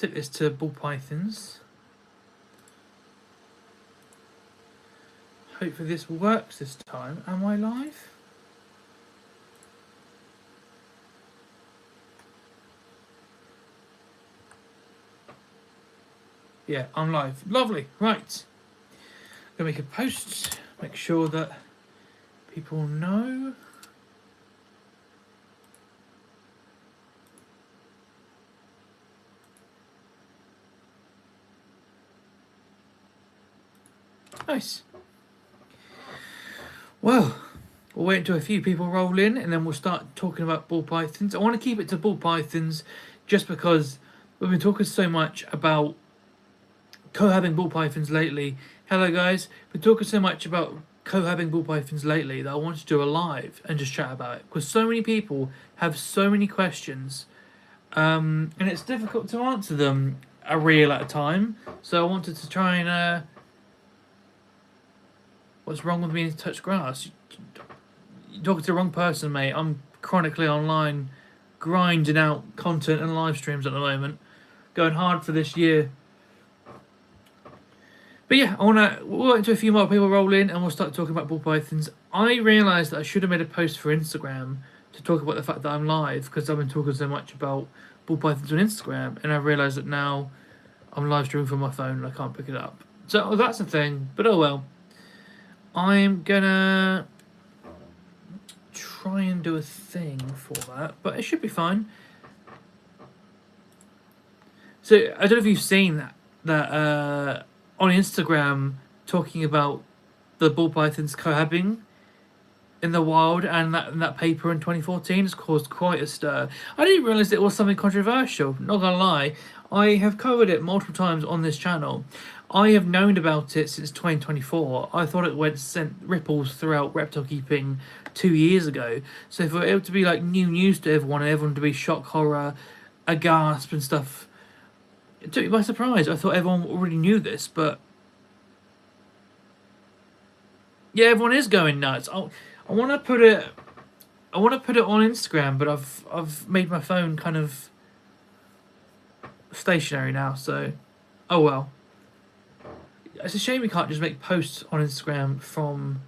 stick this to ball pythons. Hopefully this works this time. Am I live? Yeah, I'm live. Lovely. Right. Gonna make a post. Make sure that people know. Nice. Well, we'll wait until a few people roll in and then we'll start talking about ball pythons. I want to keep it to ball pythons just because we've been talking so much about cohabbing ball pythons lately. Hello guys, we've been talking so much about cohabbing ball pythons lately that I wanted to do a live and just chat about it because so many people have so many questions and it's difficult to answer them a reel at a time. So I wanted to try and what's wrong with me to touch grass? You're talking to the wrong person, mate. I'm chronically online, grinding out content and live streams at the moment, going hard for this year. But yeah, we'll wait until a few more people roll in and we'll start talking about ball pythons. I realised that I should have made a post for Instagram to talk about the fact that I'm live because I've been talking so much about ball pythons on Instagram, and I realised that now I'm live streaming from my phone and I can't pick it up. So that's the thing, but oh well. I'm gonna try and do a thing for that, but it should be fine. So I don't know if you've seen that on Instagram talking about the ball pythons cohabbing in the wild, and that paper in 2014 has caused quite a stir. I didn't realise it was something controversial, not gonna lie. I have covered it multiple times on this channel. I have known about it since 2024. I thought it sent ripples throughout reptile keeping 2 years ago. So for it to be like new news to everyone and everyone to be shock, horror, aghast and stuff, it took me by surprise. I thought everyone already knew this, but yeah, everyone is going nuts. I want to put it on Instagram, but I've made my phone kind of stationary now, so oh well. It's a shame we can't just make posts on Instagram from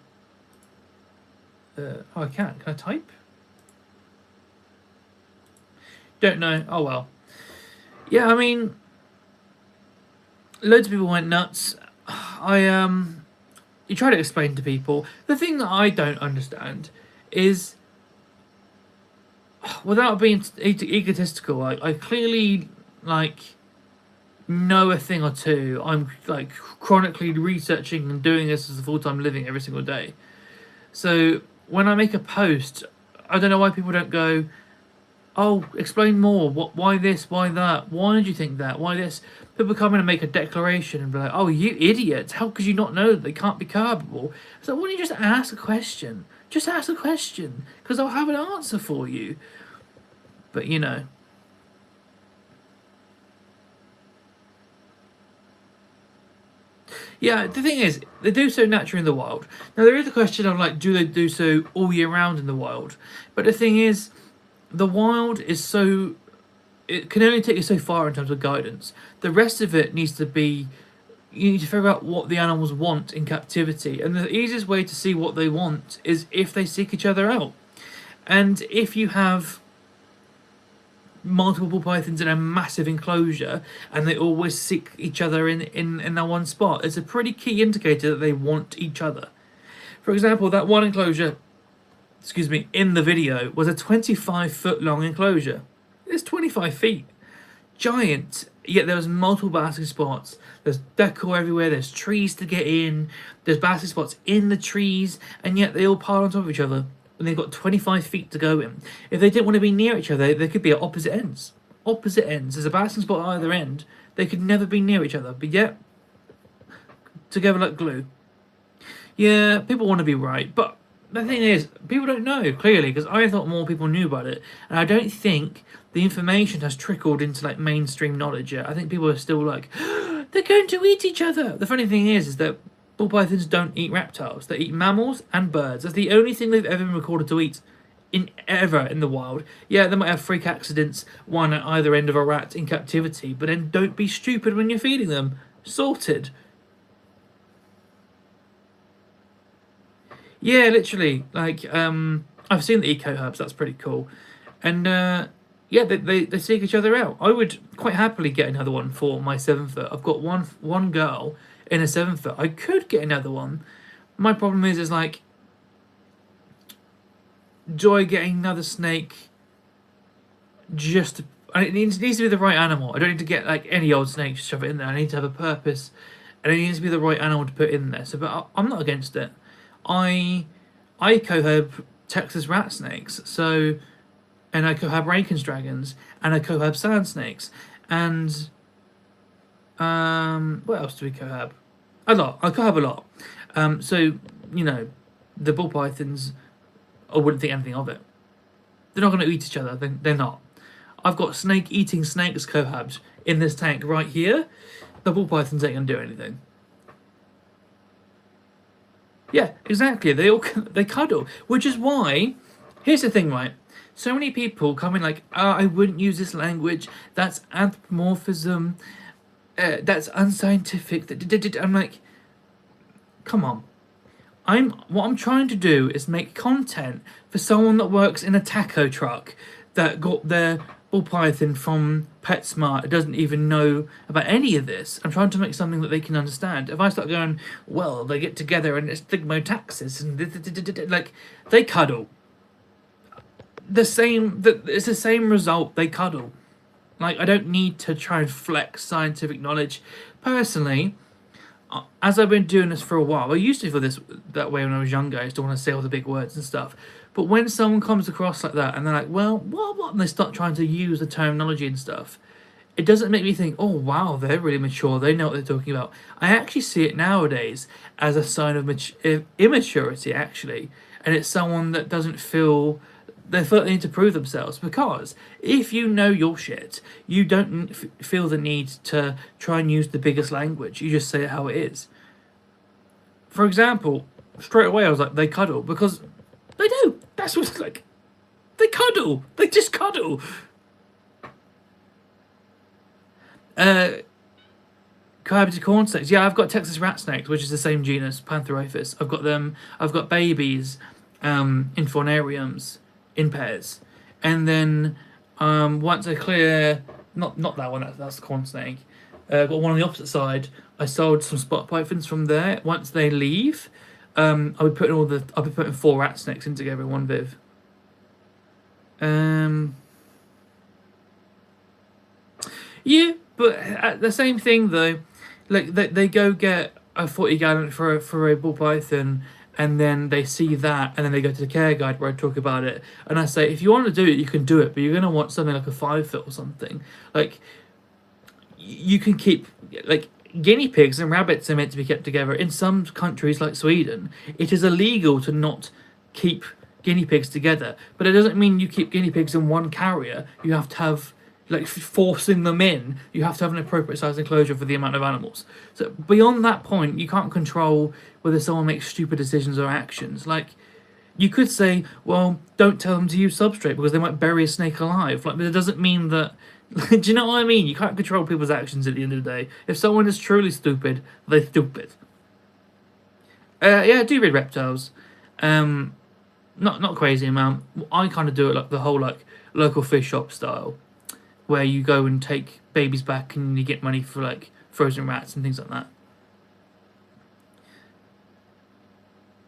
oh, I can I type? Don't know. Oh well. Yeah, I mean, loads of people went nuts. You try to explain to people. The thing that I don't understand is, without being egotistical, I clearly know a thing or two. I'm like chronically researching and doing this as a full-time living every single day. So when I make a post, I don't know why people don't go, oh, explain more. Why this? Why that? Why did you think that? Why this? People come in and make a declaration and be like, oh, you idiots. How could you not know that they can't be cohabbable? So why don't you just ask a question? Just ask a question, because I'll have an answer for you. But you know. Yeah, the thing is, they do so naturally in the wild. Now, there is a question of, like, do they do so all year round in the wild? But the thing is, the wild is so... It can only take you so far in terms of guidance. The rest of it needs to be... You need to figure out what the animals want in captivity. And the easiest way to see what they want is if they seek each other out. And if you have multiple ball pythons in a massive enclosure and they always seek each other in that one spot, it's a pretty key indicator that they want each other. For example, that one enclosure, excuse me, in the video was a 25-foot long enclosure. It's 25 feet. Giant. Yet there was multiple basking spots. There's decor everywhere. There's trees to get in. There's basking spots in the trees. And yet they all pile on top of each other. And they've got 25 feet to go in. If they didn't want to be near each other, they could be at opposite ends. Opposite ends. There's a basking spot at either end. They could never be near each other. But yet, together like glue. Yeah, people want to be right. But the thing is, people don't know, clearly, because I thought more people knew about it. And I don't think the information has trickled into, like, mainstream knowledge yet. I think people are still like, they're going to eat each other. The funny thing is that ball pythons don't eat reptiles. They eat mammals and birds. That's the only thing they've ever been recorded to eat in ever in the wild. Yeah, they might have freak accidents, one at either end of a rat in captivity, but then don't be stupid when you're feeding them. Sorted. Yeah, literally. Like, I've seen the eco herbs. That's pretty cool. And yeah, they seek each other out. I would quite happily get another one for my 7 foot. I've got one girl in a 7 foot. I could get another one. My problem is like, do I get another snake? Just it needs to be the right animal. I don't need to get like any old snake to shove it in there. I need to have a purpose, and it needs to be the right animal to put in there. So, but I'm not against it. I cohab Texas rat snakes, so, and I cohab Raken's dragons, and I cohab sand snakes, and what else do we cohab? A lot. I cohab a lot. So you know, the ball pythons, I wouldn't think anything of it. They're not going to eat each other. They're not. I've got snake eating snakes cohabs in this tank right here. The ball pythons ain't going to do anything. Yeah, exactly. They cuddle, which is why. Here's the thing, right? So many people come in like, I wouldn't use this language. That's anthropomorphism. That's unscientific. I'm like, come on. What I'm trying to do is make content for someone that works in a taco truck that got their ball python from PetSmart, doesn't even know about any of this. I'm trying to make something that they can understand. If I start going, well, they get together and it's stigmotaxis and like, they cuddle. It's the same result. They cuddle. Like, I don't need to try and flex scientific knowledge. Personally, as I've been doing this for a while, I used to feel that way when I was younger. I used to want to say all the big words and stuff. But when someone comes across like that and they're like, well, what? And they start trying to use the terminology and stuff, it doesn't make me think, oh, wow, they're really mature. They know what they're talking about. I actually see it nowadays as a sign of immaturity, actually. And it's someone that doesn't feel they feel they need to prove themselves, because if you know your shit, you don't feel the need to try and use the biggest language. You just say it how it is. For example, straight away I was like, they cuddle, because they do. That's what's like. They cuddle. They just cuddle. Cohabited corn snakes. Yeah, I've got Texas rat snakes, which is the same genus, Pantherophis. I've got them. I've got babies in faunariums in pairs, and then once I clear, not that one. That's the corn snake. Got one on the opposite side. I sold some spot pythons from there. Once they leave, I'll be putting 4 rat snakes in together in one viv. Yeah, but the same thing though. Like they go get a 40 gallon for a ball python, and then they see that, and then they go to the care guide where I talk about it, and I say, if you want to do it, you can do it, but you're gonna want something like a 5 foot or something. Like, you can keep, like, guinea pigs and rabbits are meant to be kept together. In some countries like Sweden, it is illegal to not keep guinea pigs together, but it doesn't mean you keep guinea pigs in one carrier. You have to have, like, forcing them in, you have to have an appropriate size enclosure for the amount of animals. So beyond that point, you can't control whether someone makes stupid decisions or actions. Like, you could say, well, don't tell them to use substrate because they might bury a snake alive. Like, but it doesn't mean that. Do you know what I mean? You can't control people's actions at the end of the day. If someone is truly stupid, they're stupid. Yeah, I do read reptiles. Not crazy amount. I kind of do it like the whole, like, local fish shop style, where you go and take babies back and you get money for, like, frozen rats and things like that.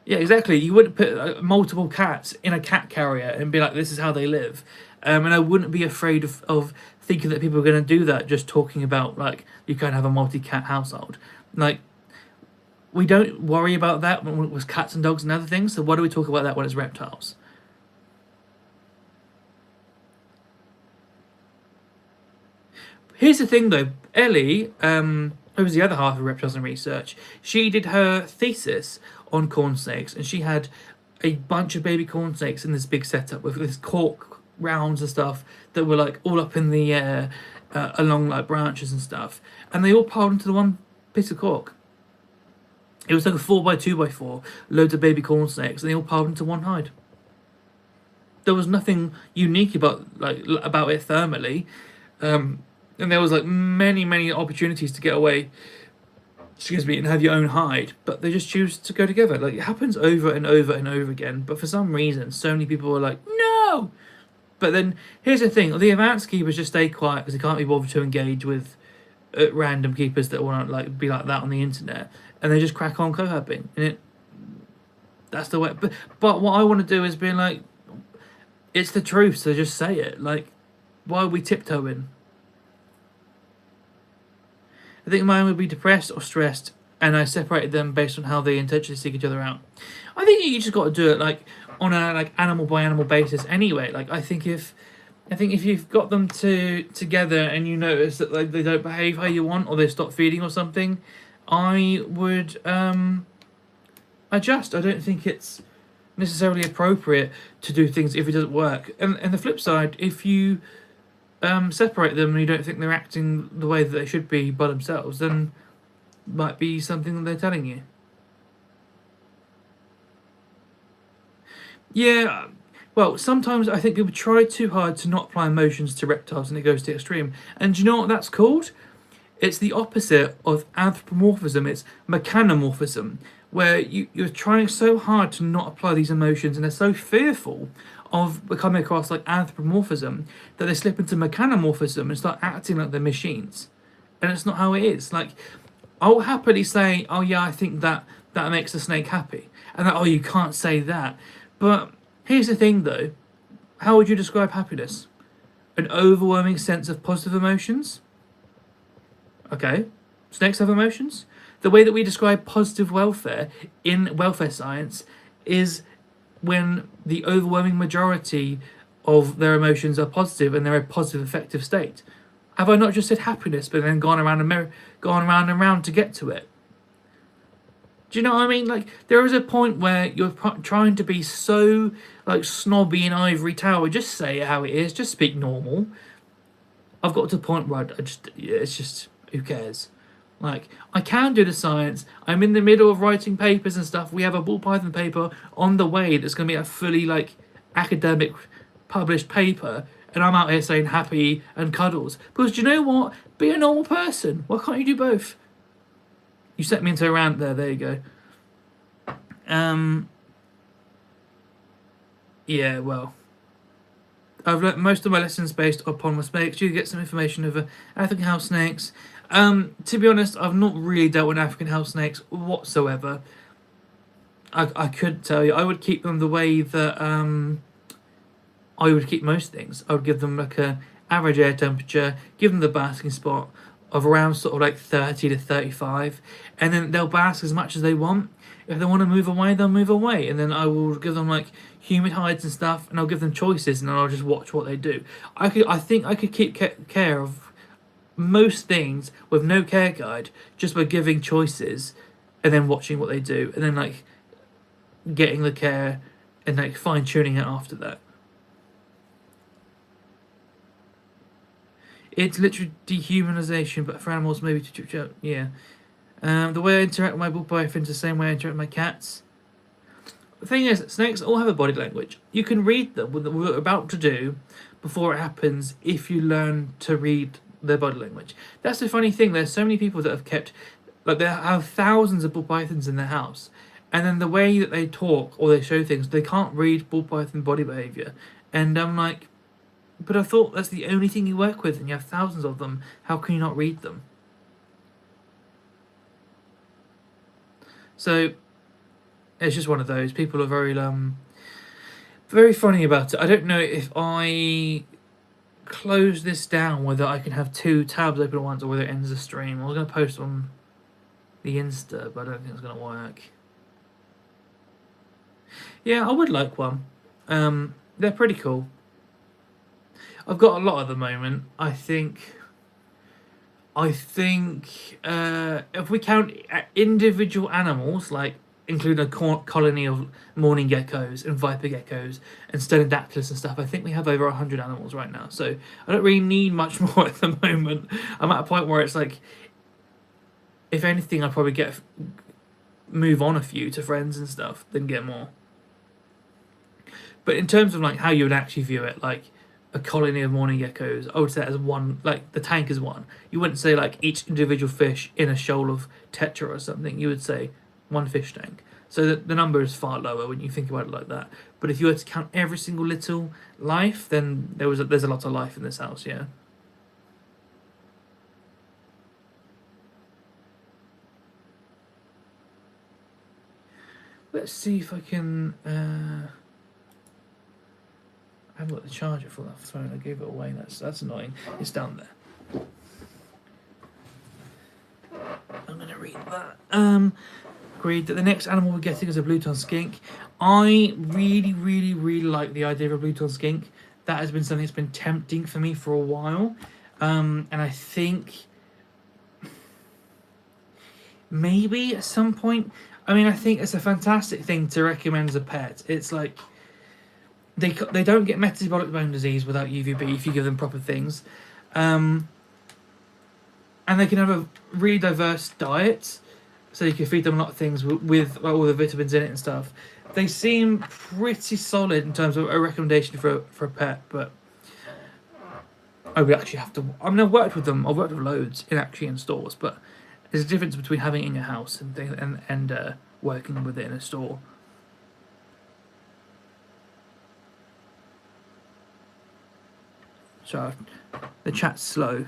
Yeah, exactly. You wouldn't put multiple cats in a cat carrier and be like, this is how they live. And I wouldn't be afraid of thinking that people are going to do that, just talking about, like, you can have a multi-cat household. Like, we don't worry about that when it was cats and dogs and other things, so why do we talk about that when it's reptiles? Here's the thing, though. Ellie, who was the other half of Reptiles and Research, she did her thesis on corn snakes, and she had a bunch of baby corn snakes in this big setup with this cork rounds and stuff that were, like, all up in the air along, like, branches and stuff, and they all piled into the one piece of cork. It was like a 4x2x4, loads of baby corn snakes, and they all piled into one hide. there was nothing unique about it thermally, and there was like many opportunities to get away, excuse me, and have your own hide, but they just choose to go together. Like, it happens over and over and over again, but for some reason so many people are like, no. But then here's the thing: the advanced keepers just stay quiet because they can't be bothered to engage with random keepers that want to like be like that on the internet, and they just crack on cohabbing, and that's the way. But what I want to do is being like, it's the truth, so just say it. Like, why are we tiptoeing? I think mine would be depressed or stressed, and I separated them based on how they intentionally seek each other out. I think you just got to do it like on a like animal by animal basis anyway. Like, I think if you've got them together and you notice that like they don't behave how you want or they stop feeding or something, I would adjust. I don't think it's necessarily appropriate to do things if it doesn't work. And the flip side, if you separate them and you don't think they're acting the way that they should be by themselves, then might be something that they're telling you. Yeah, well, sometimes I think people try too hard to not apply emotions to reptiles and it goes to the extreme. And do you know what that's called? It's the opposite of anthropomorphism, it's mechanomorphism, where you're trying so hard to not apply these emotions and they're so fearful of becoming across like anthropomorphism that they slip into mechanomorphism and start acting like they're machines. And it's not how it is. Like, I'll happily say, oh yeah, I think that makes a snake happy. And that, oh, you can't say that. But here's the thing though, how would you describe happiness? An overwhelming sense of positive emotions? Okay, snakes have emotions? The way that we describe positive welfare in welfare science is when the overwhelming majority of their emotions are positive and they're a positive affective state. Have I not just said happiness but then gone around and round to get to it? Do you know what I mean? Like, there is a point where you're trying to be so like snobby in ivory tower. Just say it how it is. Just speak normal. I've got to a point where it's just, who cares? Like, I can do the science. I'm in the middle of writing papers and stuff. We have a ball python paper on the way that's going to be a fully like academic published paper, and I'm out here saying happy and cuddles. Because do you know what? Be a normal person. Why can't you do both? You set me into a rant there. There you go. Yeah, well, I've learnt most of my lessons based upon my snakes. You get some information over African house snakes. To be honest, I've not really dealt with African house snakes whatsoever. I could tell you, I would keep them the way that I would keep most things. I would give them like a average air temperature, give them the basking spot of around sort of like 30 to 35, and then they'll bask as much as they want. If they want to move away, they'll move away, and then I will give them like humid hides and stuff, and I'll give them choices, and then I'll just watch what they do. I think I could keep care of most things with no care guide just by giving choices and then watching what they do, and then like getting the care and like fine tuning it after that. It's literally dehumanization, but for animals, maybe to yeah. The way I interact with my bull pythons is the same way I interact with my cats. The thing is, snakes all have a body language. You can read them, what they're about to do, before it happens, if you learn to read their body language. That's the funny thing. There's so many people that have kept, like, they have thousands of bull pythons in their house, and then the way that they talk or they show things, they can't read bull python body behavior. And I'm like, but I thought that's the only thing you work with, and you have thousands of them. How can you not read them? So it's just one of those. People are very funny about it. I don't know if I close this down whether I can have two tabs open at once or whether it ends the stream. I was going to post on the Insta, but I don't think it's going to work. Yeah, I would like one. They're pretty cool. I've got a lot at the moment. I think if we count individual animals, like including a colony of mourning geckos and viper geckos and stenodactylus and stuff, I think we have over 100 animals right now. So I don't really need much more at the moment. I'm at a point where it's like, if anything, I'd probably move on a few to friends and stuff than get more. But in terms of like how you would actually view it, like a colony of morning geckos, I would say it as one, like the tank is one. You wouldn't say like each individual fish in a shoal of tetra or something. You would say one fish tank. So the number is far lower when you think about it like that. But if you were to count every single little life, then there's a lot of life in this house, yeah. Let's see if I can. I haven't got the charger for that phone. I gave it away. That's annoying. It's down there. I'm gonna read that. Agreed that the next animal we're getting is a blue-tongue skink. I really, really, really like the idea of a blue-tongue skink. That has been something that's been tempting for me for a while, and I think maybe at some point. I mean, I think it's a fantastic thing to recommend as a pet. It's like they don't get metabolic bone disease without UVB if you give them proper things, and they can have a really diverse diet. So you can feed them a lot of things with all the vitamins in it and stuff. They seem pretty solid in terms of a recommendation for a pet, but I would actually have to. I mean, I've worked with them. I've worked with loads in stores, but there's a difference between having it in your house and working with it in a store. So the chat's slow.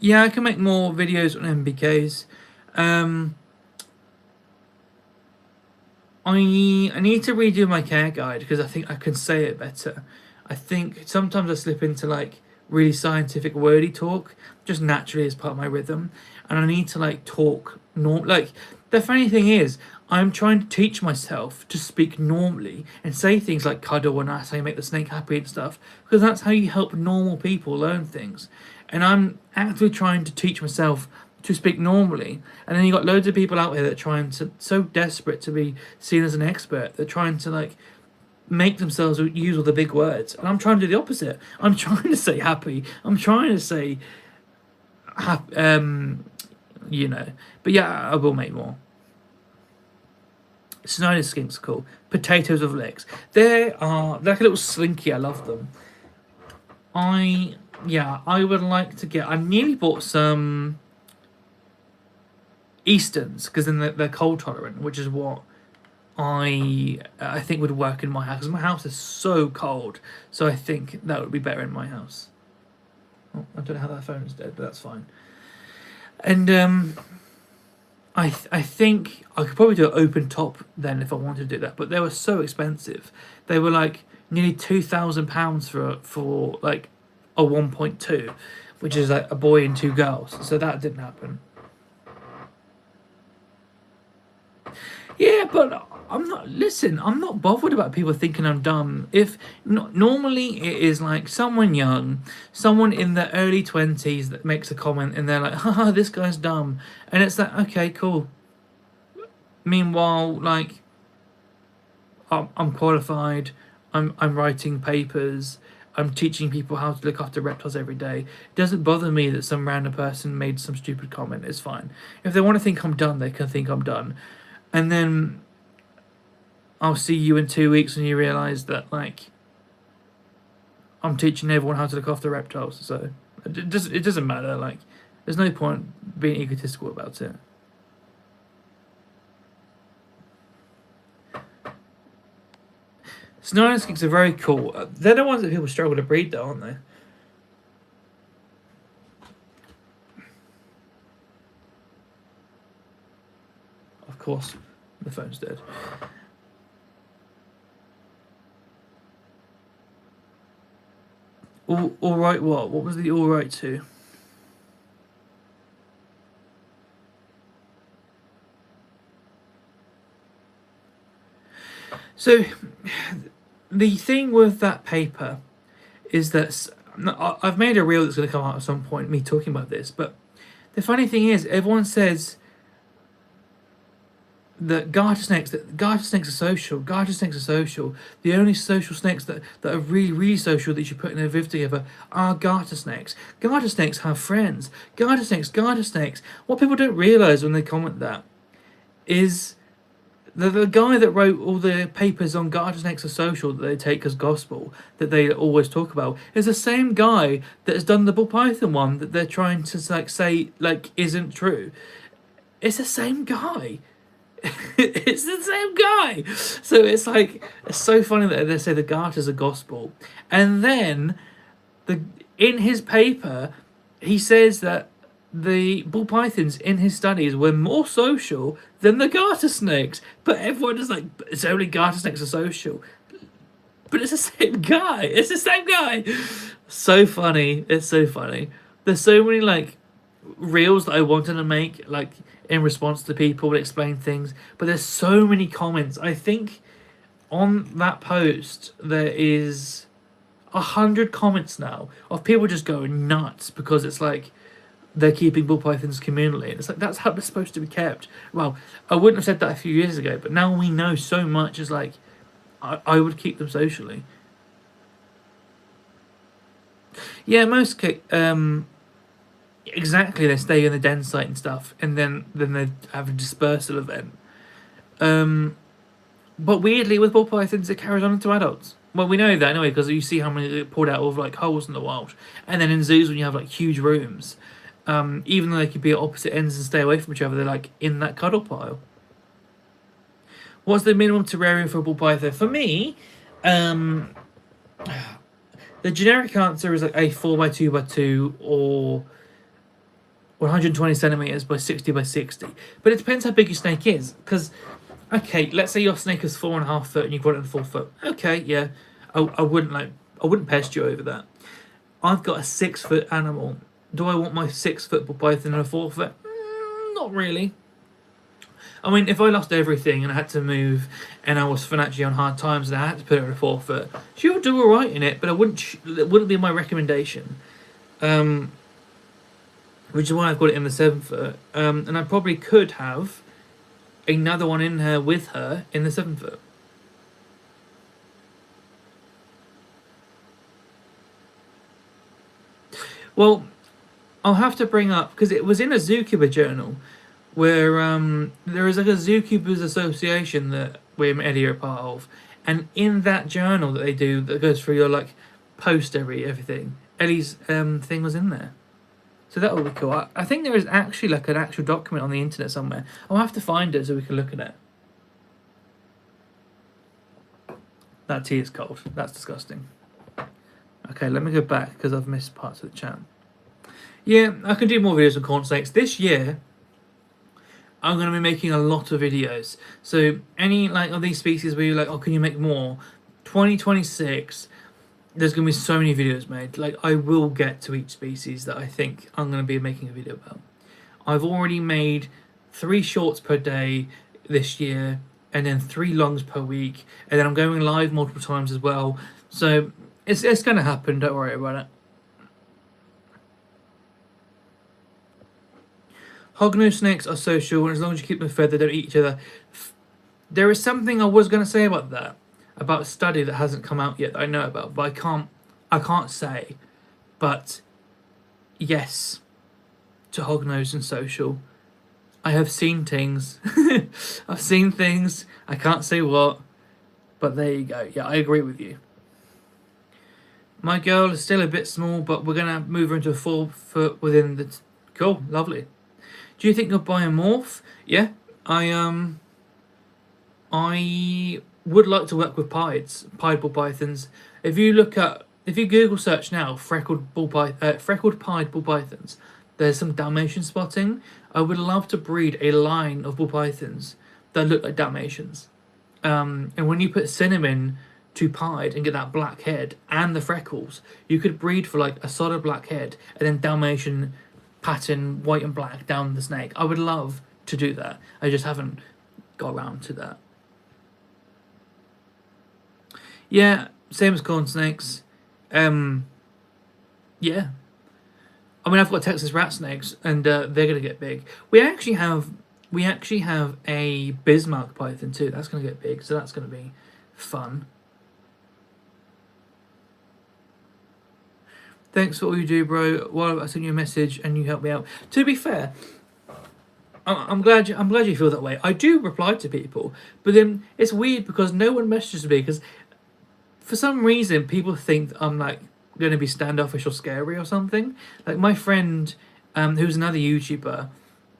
Yeah, I can make more videos on MBKs. I need to redo my care guide because I think I can say it better. I think sometimes I slip into like really scientific wordy talk just naturally as part of my rhythm, and I need to like talk like the funny thing is I'm trying to teach myself to speak normally and say things like cuddle and that's how you make the snake happy and stuff, because that's how you help normal people learn things. And I'm actively trying to teach myself to speak normally, and then you got loads of people out there that are trying to, so desperate to be seen as an expert, they're trying to like make themselves use all the big words, and I'm trying to do the opposite. I'm trying to say happy, I'm trying to say you know. But yeah, I will make more. Snyder skinks are cool. Potatoes with legs, they're like a little slinky. I love them. I would like to get. I nearly bought some Easterns because then they're cold tolerant, which is what I think would work in my house. Because my house is so cold, so I think that would be better in my house. Oh, I don't know how that phone is dead, but that's fine. And I think I could probably do an open top then if I wanted to do that, but they were so expensive. They were like nearly £2,000 for like a 1.2, which is like a boy and two girls. So that didn't happen. Yeah, but I'm not bothered about people thinking I'm dumb. If normally it is like someone young, someone in their early 20s that makes a comment and they're like, haha, this guy's dumb. And it's like, okay, cool. Meanwhile, like, I'm qualified, I'm writing papers, I'm teaching people how to look after reptiles every day. It doesn't bother me that some random person made some stupid comment. It's fine. If they want to think I'm done, they can think I'm done. And then I'll see you in 2 weeks and you realise that, like, I'm teaching everyone how to look after reptiles. So it doesn't matter. Like, there's no point being egotistical about it. Snow skinks are very cool. They're the ones that people struggle to breed, though, aren't they? Of course, the phone's dead. All right, what? What was the all right to? So, the thing with that paper is that I've made a reel that's going to come out at some point, me talking about this, but the funny thing is, everyone says that garter snakes are social. Garter snakes are social. The only social snakes that are really, really social that you should put in a viv together are garter snakes. Garter snakes have friends. Garter snakes, garter snakes. What people don't realise when they comment that is the guy that wrote all the papers on garter snakes are social that they take as gospel, that they always talk about, is the same guy that has done the ball python one that they're trying to like say like isn't true. It's the same guy. It's the same guy. So it's like, it's so funny that they say the garters are gospel, and then in his paper he says that the ball pythons in his studies were more social than the garter snakes. But everyone is like, it's only garter snakes are social. But it's the same guy. It's the same guy. So funny. It's so funny. There's so many like reels that I wanted to make, like in response to people that explain things, but there's so many comments. I think on that post there is 100 comments now of people just going nuts because it's like they're keeping ball pythons communally, and it's like that's how they're supposed to be kept. Well, I wouldn't have said that a few years ago, but now we know so much. Is like I would keep them socially. Yeah, most exactly, they stay in the den site and stuff, and then they have a dispersal event. But weirdly, with ball pythons, it carries on into adults. Well, we know that anyway because you see how many get pulled out of like holes in the wild, and then in zoos when you have like huge rooms, even though they could be at opposite ends and stay away from each other, they're like in that cuddle pile. What's the minimum terrarium for a ball python? For me, the generic answer is like a 4x2x2 or 120 centimeters by 60 by 60. But it depends how big your snake is. Because, okay, let's say your snake is 4.5 foot and you've got it in 4 foot. Okay, yeah, I wouldn't pest you over that. I've got a 6 foot animal. Do I want my 6 foot ball python in a 4 foot? Not really. I mean, if I lost everything and I had to move and I was financially on hard times and I had to put her in a 4 foot, she would do alright in it, but it wouldn't be my recommendation. Which is why I've got it in the 7 foot. And I probably could have another one in her with her in the 7 foot. Well, I'll have to bring up, because it was in a Zookeeper journal, where there is like a Zookeepers Association that we and Eddie are part of, and in that journal that they do that goes through your like post everything, Eddie's thing was in there. So that will be cool. I think there is actually like an actual document on the internet somewhere. I'll have to find it so we can look at it. That tea is cold. That's disgusting. Okay, let me go back because I've missed parts of the chat. Yeah, I can do more videos on corn snakes. This year, I'm going to be making a lot of videos. So any like of these species where you're like, oh, can you make more? 2026, there's going to be so many videos made. Like, I will get to each species that I think I'm going to be making a video about. I've already made 3 shorts per day this year, and then 3 longs per week, and then I'm going live multiple times as well. So it's going to happen, don't worry about it. Hognose snakes are social, and as long as you keep them fed, they don't eat each other. There is something I was going to say about that, about a study that hasn't come out yet that I know about, but I can't say. But yes, to hognose and social. I have seen things. I've seen things. I can't say what, but there you go. Yeah, I agree with you. My girl is still a bit small, but we're gonna move her into a 4 foot within the. Cool, lovely. Do you think you'll buy a morph? Yeah, I would like to work with pied ball pythons. If you Google search now freckled pied ball pythons, there's some Dalmatian spotting. I would love to breed a line of ball pythons that look like Dalmatians. And when you put cinnamon to pied and get that black head and the freckles, you could breed for like a solid black head and then Dalmatian pattern white and black down the snake. I would love to do that. I just haven't got around to that. Yeah, same as corn snakes. Yeah. I mean, I've got Texas rat snakes, and they're going to get big. We actually have We actually have a Bismarck python too. That's going to get big, so that's going to be fun. Thanks for all you do, bro. Well, I sent you a message and you helped me out. To be fair, I'm glad you feel that way. I do reply to people, but then it's weird because no one messages me because for some reason people think that I'm like going to be standoffish or scary or something. Like my friend, who's another YouTuber,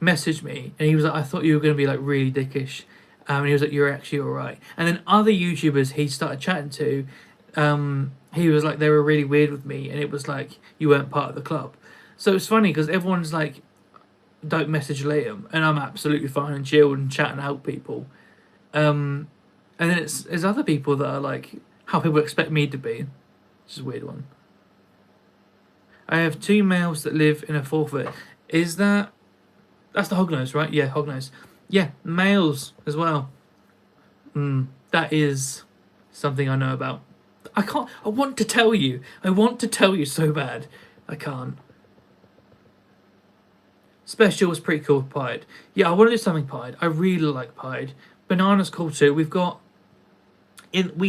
messaged me and he was like, "I thought you were going to be like really dickish," and he was like, "You're actually all right." And then other YouTubers he started chatting to, he was like, they were really weird with me, and it was like you weren't part of the club. So it's funny because everyone's like, "Don't message Liam," and I'm absolutely fine and chilled and chat and help people. And then it's other people that are like how people expect me to be, which is a weird one. I have 2 males that live in a 4-foot. Is that's the hognose, right? Yeah, hognose. Yeah, males as well. That is something I know about. I can't. I want to tell you. I want to tell you so bad. I can't. Special was pretty cool with pied. Yeah, I want to do something pied. I really like pied. Banana's cool too. We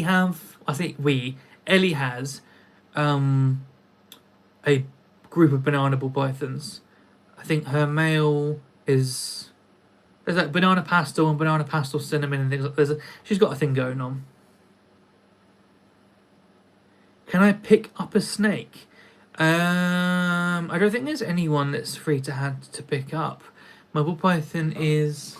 have. I think Ellie has, a group of banana ball pythons. I think her male is. There's like banana pastel and banana pastel cinnamon and things like. She's got a thing going on. Can I pick up a snake? I don't think there's anyone that's free to hand to pick up. My ball python is.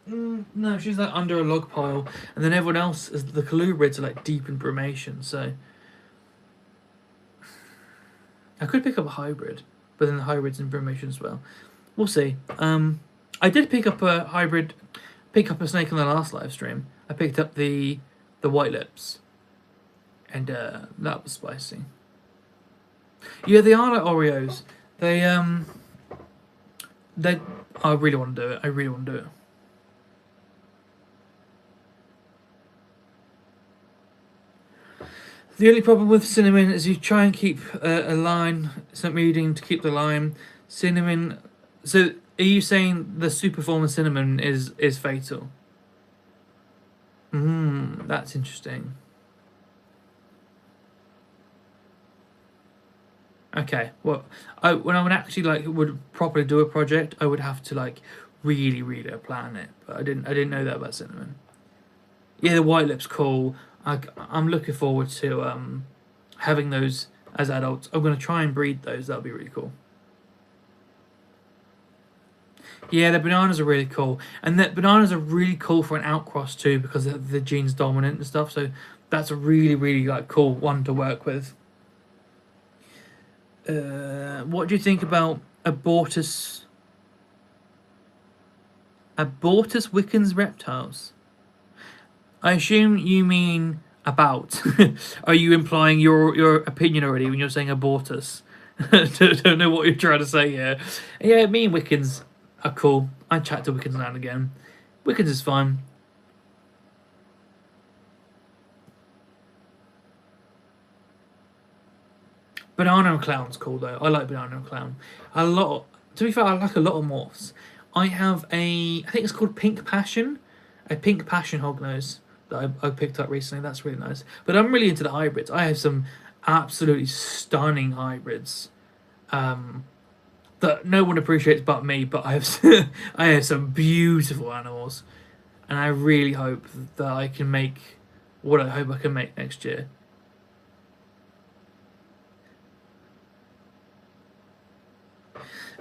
No, she's like under a log pile, and then everyone else is the colubrids are like deep in brumation. So I could pick up a hybrid, but then the hybrid's in brumation as well. We'll see. I did pick up a snake on the last live stream. I picked up the white lips, and that was spicy. Yeah, they are like Oreos. They I really want to do it. I really want to do it. The only problem with cinnamon is you try and keep a line. It's not reading to keep the line. Cinnamon. So are you saying the super form of cinnamon is fatal? That's interesting. Okay, well, when I would actually would properly do a project, I would have to really plan it. But I didn't know that about cinnamon. Yeah, the white lips cool. I'm looking forward to having those as adults. I'm gonna try and breed those. That'll be really cool. Yeah, the bananas are really cool, and the bananas are really cool for an outcross too because the gene's dominant and stuff. So that's a really cool one to work with. What do you think about abortus Wickens reptiles? I assume you mean about. Are you implying your opinion already when you're saying abortus? Don't know what you're trying to say here. Yeah, me and Wickens are cool. I chat to Wickens now and again. Wickens is fine. Banana and Clown's cool though. I like Banana and Clown. To be fair, I like a lot of morphs. I have I think it's called Pink Passion. A Pink Passion hognose that I picked up recently. That's really nice. But I'm really into the hybrids. I have some absolutely stunning hybrids. That no one appreciates but me, but I have some beautiful animals. And I really hope that I can make what I hope I can make next year.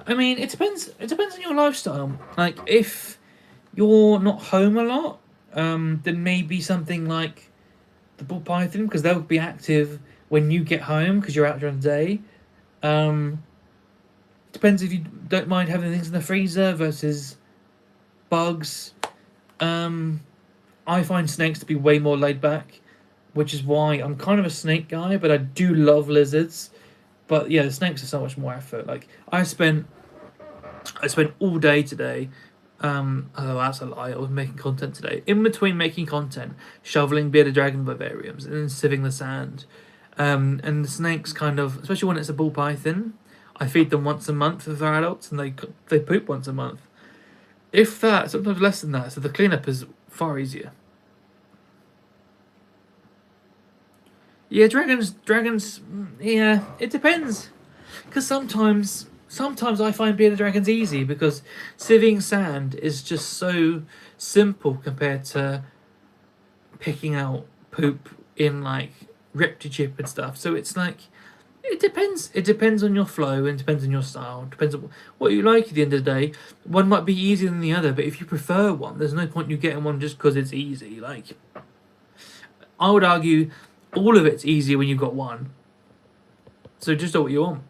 I mean, it depends on your lifestyle. Like, if you're not home a lot, then maybe something like the ball python, because they'll be active when you get home because you're out during the day. Depends if you don't mind having things in the freezer versus bugs. I find snakes to be way more laid back, which is why I'm kind of a snake guy, but I do love lizards. But yeah, the snakes are so much more effort. Like, I spent all day today. Oh, that's a lie. I was making content today. In between making content, shoveling bearded dragon vivariums and then sieving the sand. And the snakes kind of, especially when it's a ball python, I feed them once a month if they're adults, and they poop once a month. If that, sometimes less than that. So the cleanup is far easier. Yeah, dragons. Yeah, it depends. Because sometimes I find bearded dragons easy because sieving sand is just so simple compared to picking out poop in like Reptichip and stuff. So it's like it depends. It depends on your flow and depends on your style. Depends on what you like at the end of the day. One might be easier than the other, but if you prefer one, there's no point you getting one just because it's easy. Like I would argue all of it's easier when you've got one. So just do what you want.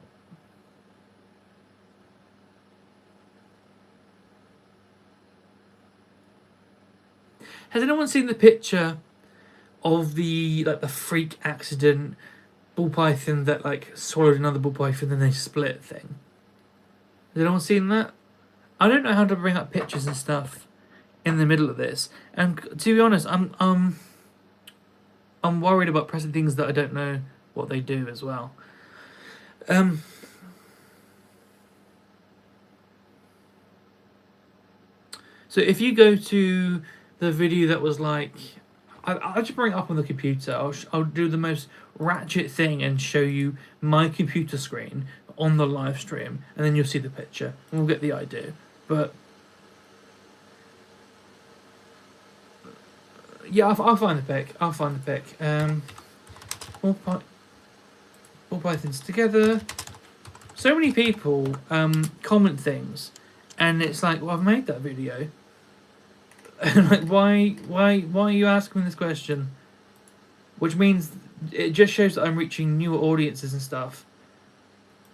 Has anyone seen the picture of the freak accident ball python that like swallowed another ball python and then they split thing? Has anyone seen that? I don't know how to bring up pictures and stuff in the middle of this, and to be honest, I'm worried about pressing things that I don't know what they do as well. So if you go to the video that was like, I'll just bring it up on the computer. I'll do the most ratchet thing and show you my computer screen on the live stream, and then you'll see the picture and we'll get the idea. But yeah, I'll find the pic. I'll find the pic. All pythons together. So many people comment things, and it's like, well, I've made that video. Like, why are you asking me this question? Which means it just shows that I'm reaching newer audiences and stuff.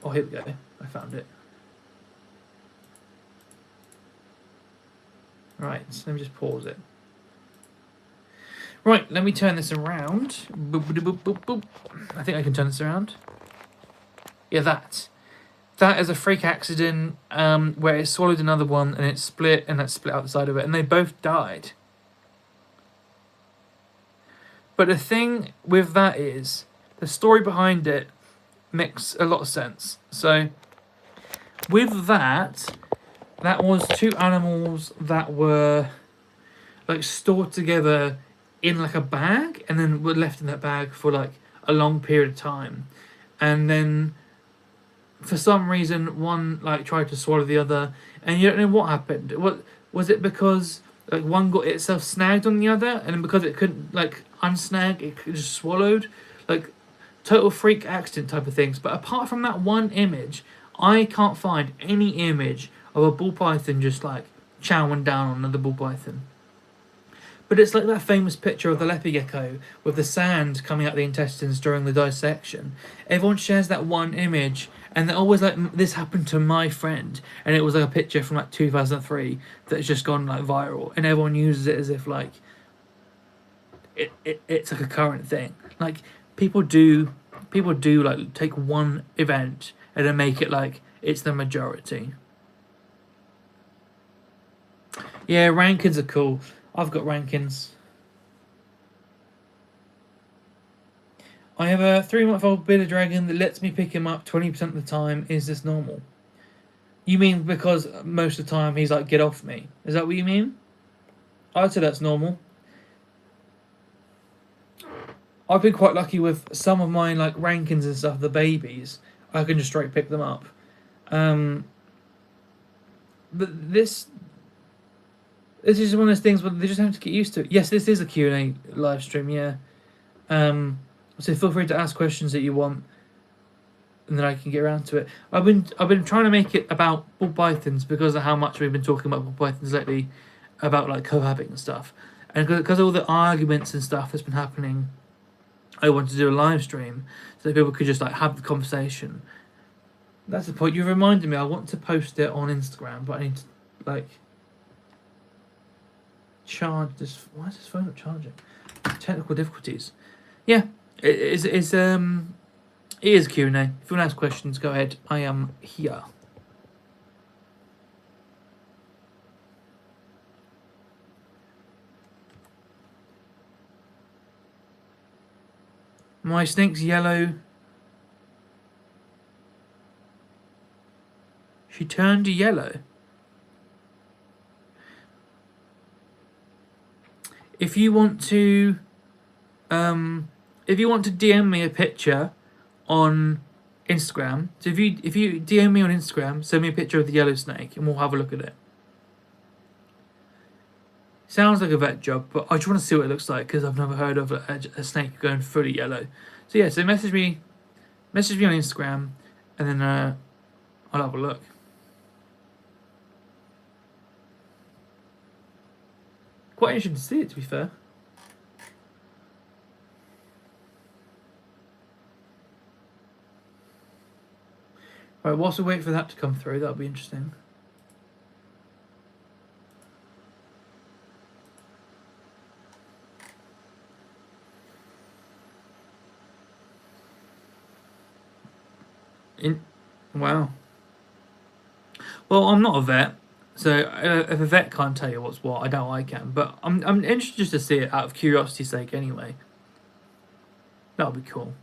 Oh, here we go. I found it. Right, so let me just pause it. Right, let me turn this around. Boop, boop, boop, boop. I think I can turn this around. Yeah, that is a freak accident where it swallowed another one and it split, and that split out the side of it, and they both died. But the thing with that is the story behind it makes a lot of sense. So with that was two animals that were like stored together in like a bag and then were left in that bag for like a long period of time, and then for some reason one like tried to swallow the other, and you don't know what happened. What was it? Because like one got itself snagged on the other, and because it couldn't like unsnag, it just swallowed. Like total freak accident type of things. But apart from that one image, I can't find any image of a ball python just like chowing down on another ball python. But it's like that famous picture of the leopard gecko with the sand coming out the intestines during the dissection. Everyone shares that one image, and they're always like, this happened to my friend, and it was like a picture from like 2003 that's just gone like viral, and everyone uses it as if like it's like a current thing. Like people do like take one event and then make it like it's the majority. Yeah, rankings are cool. I've got rankings. I have a 3-month-old bearded dragon that lets me pick him up 20% of the time. Is this normal? You mean because most of the time he's like, get off me? Is that what you mean? I'd say that's normal. I've been quite lucky with some of my like rankings and stuff, the babies. I can just straight pick them up. But this is just one of those things where they just have to get used to it. Yes, this is a Q&A live stream, yeah. So feel free to ask questions that you want, and then I can get around to it. I've been trying to make it about ball pythons because of how much we've been talking about ball pythons lately, about like cohabiting and stuff, and because of all the arguments and stuff that's been happening, I wanted to do a live stream so that people could just like have the conversation. That's the point. You reminded me. I want to post it on Instagram, but I need to like charge this. Why is this phone not charging? Technical difficulties. Yeah, it is Q&A. If you want to ask questions, go ahead. I am here. My snake's yellow. She turned yellow. If you want to, DM me a picture on Instagram, so if you DM me on Instagram, send me a picture of the yellow snake, and we'll have a look at it. Sounds like a vet job, but I just want to see what it looks like because I've never heard of a snake going fully yellow. So yeah, so message me on Instagram, and then I'll have a look. Quite interesting to see it, to be fair. Right, whilst we wait for that to come through, that'll be interesting. Wow. Well, I'm not a vet, so if a vet can't tell you what's what, I doubt I can. But I'm interested just to see it out of curiosity's sake, anyway. That'll be cool.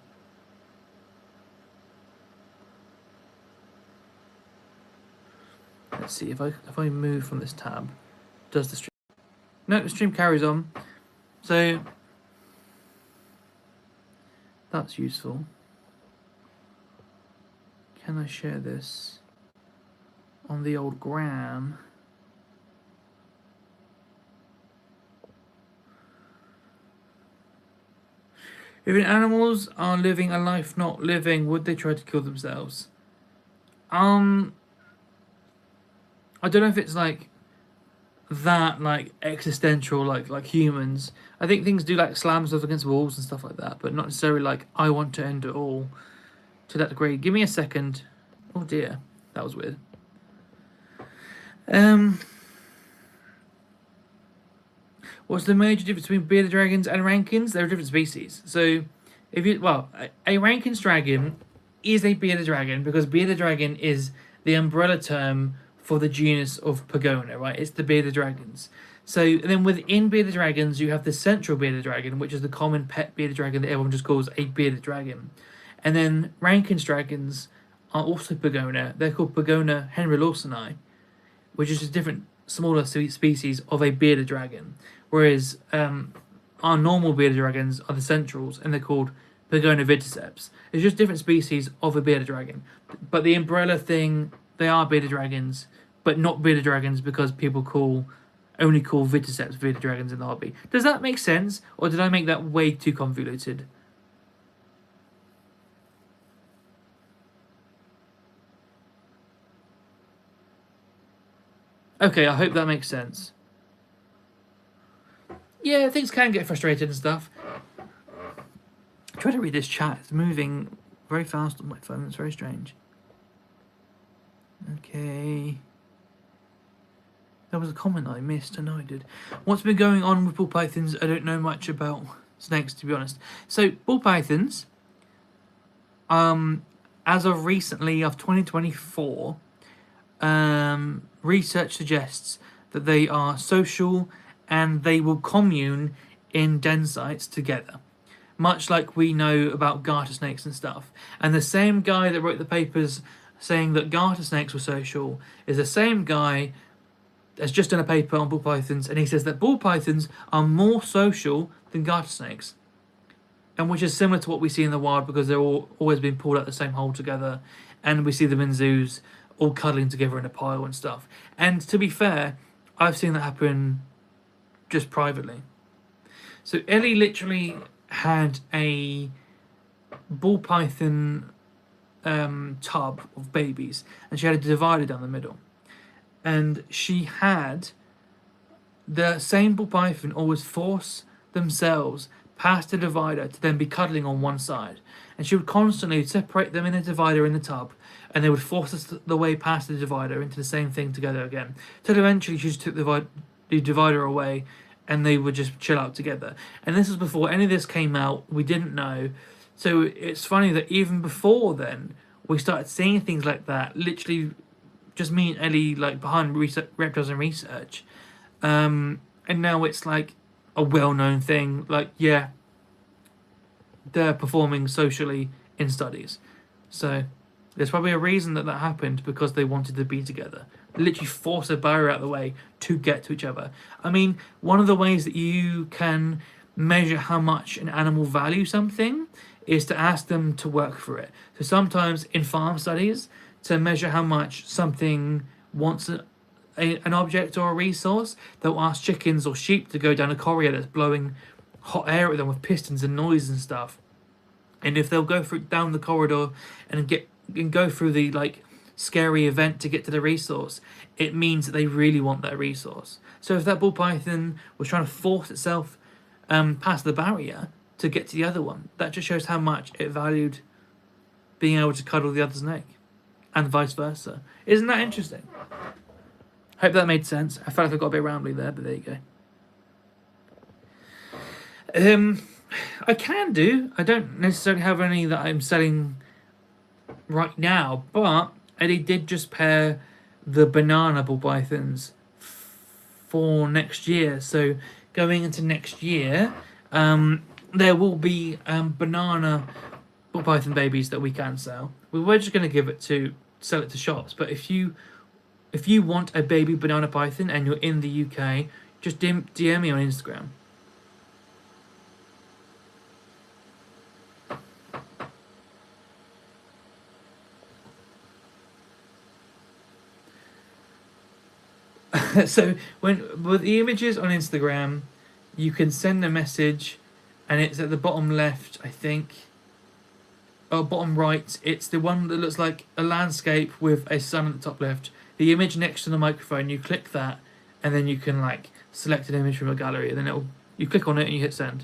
Let's see if I move from this tab, does the stream? No, the stream carries on. So that's useful. Can I share this on the old gram? If animals are living a life not living, would they try to kill themselves? I don't know if it's like that, like existential, like humans. I think things do like slam stuff against walls and stuff like that, but not necessarily like I want to end it all to that degree. Give me a second. Oh dear, that was weird. What's the major difference between bearded dragons and rankins? They're different species. So, a rankin's dragon is a bearded dragon because bearded dragon is the umbrella term for the genus of Pagona, right? It's the bearded dragons. So then within bearded dragons, you have the central bearded dragon, which is the common pet bearded dragon that everyone just calls a bearded dragon. And then Rankin's dragons are also Pagona. They're called Pagona henry-lawsoni, which is just a different, smaller species of a bearded dragon. Whereas our normal bearded dragons are the centrals, and they're called Pagona viticeps. It's just different species of a bearded dragon. But the umbrella thing, they are bearded dragons, but not bearded dragons because people only call viticeps bearded dragons in the hobby. Does that make sense, or did I make that way too convoluted? Okay, I hope that makes sense. Yeah, things can get frustrated and stuff. Try to read this chat. It's moving very fast on my phone. It's very strange. Okay. There was a comment I missed. I know I did. What's been going on with ball pythons? I don't know much about snakes, to be honest. So, ball pythons, as of recently, of 2024, research suggests that they are social and they will commune in den sites together, much like we know about garter snakes and stuff. And the same guy that wrote the papers saying that garter snakes were social is the same guy that's just done a paper on ball pythons, and he says that ball pythons are more social than garter snakes, and which is similar to what we see in the wild because they're always being pulled out the same hole together, and we see them in zoos all cuddling together in a pile and stuff. And to be fair, I've seen that happen just privately. So Ellie literally had a ball python tub of babies, and she had a divider down the middle, and she had the same ball python always force themselves past the divider to then be cuddling on one side, and she would constantly separate them in a divider in the tub, and they would force us the way past the divider into the same thing together again, till eventually she just took the divider away and they would just chill out together. And this was before any of this came out. We didn't know. So it's funny that even before then, we started seeing things like that, literally just me and Ellie, like behind Reptiles and Research. And now it's like a well-known thing. Like, they're performing socially in studies. So There's probably a reason that happened, because they wanted to be together. Literally force a barrier out of the way to get to each other. I mean, one of the ways that you can measure how much an animal values something is to ask them to work for it. So sometimes in farm studies, to measure how much something wants an object or a resource, they'll ask chickens or sheep to go down a corridor that's blowing hot air at them with pistons and noise and stuff. And if they'll go down the corridor and go through the like scary event to get to the resource, it means that they really want that resource. So if that ball python was trying to force itself past the barrier to get to the other one, that just shows how much it valued being able to cuddle the other's neck, and vice versa. Isn't that interesting? Hope that made sense. I felt like I got a bit rambly there, but there you go. I can do. I don't necessarily have any that I'm selling right now, but Eddie did just pair the banana ball pythons for next year. So going into next year, there will be banana ball python babies that we can sell. We were just going to sell it to shops, but if you want a baby banana python and you're in the UK, just DM me on Instagram. So with the images on Instagram, you can send a message, and it's at the bottom left, I think, or bottom right. It's the one that looks like a landscape with a sun at the top left. The image next to the microphone, you click that, and then you can like select an image from a gallery, and then you click on it and you hit send.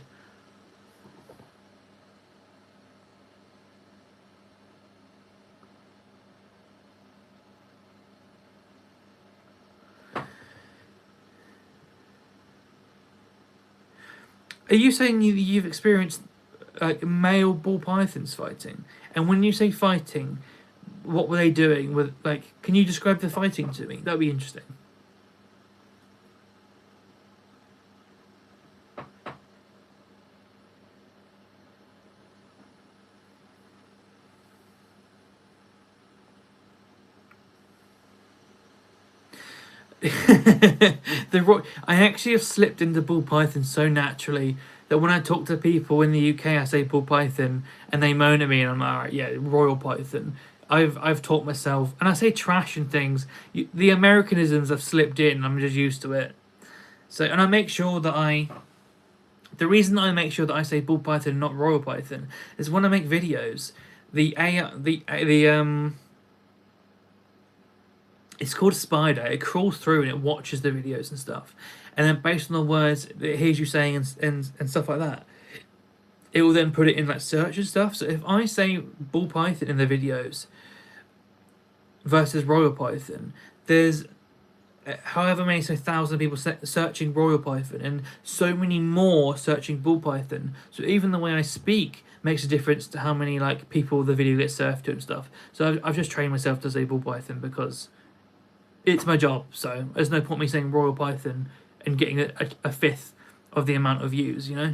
Are you saying you've experienced like male ball pythons fighting? And when you say fighting, what were they doing? Can you describe the fighting to me? That'd be interesting. I actually have slipped into ball python so naturally that when I talk to people in the UK, I say ball python, and they moan at me, and I'm like, all right, yeah, royal python. I've taught myself, and I say trash and things. The Americanisms have slipped in. I'm just used to it. So, and I make sure that the reason that I make sure that I say ball python and not royal python is when I make videos, it's called a spider. It crawls through and it watches the videos and stuff. And then based on the words it hears you saying and stuff like that, it will then put it in like search and stuff. So if I say ball python in the videos versus royal python, there's however many, so 1,000 people searching royal python and so many more searching ball python. So even the way I speak makes a difference to how many like people the video gets served to and stuff. So I've just trained myself to say ball python because it's my job. So there's no point me saying royal python and getting a fifth of the amount of views, you know?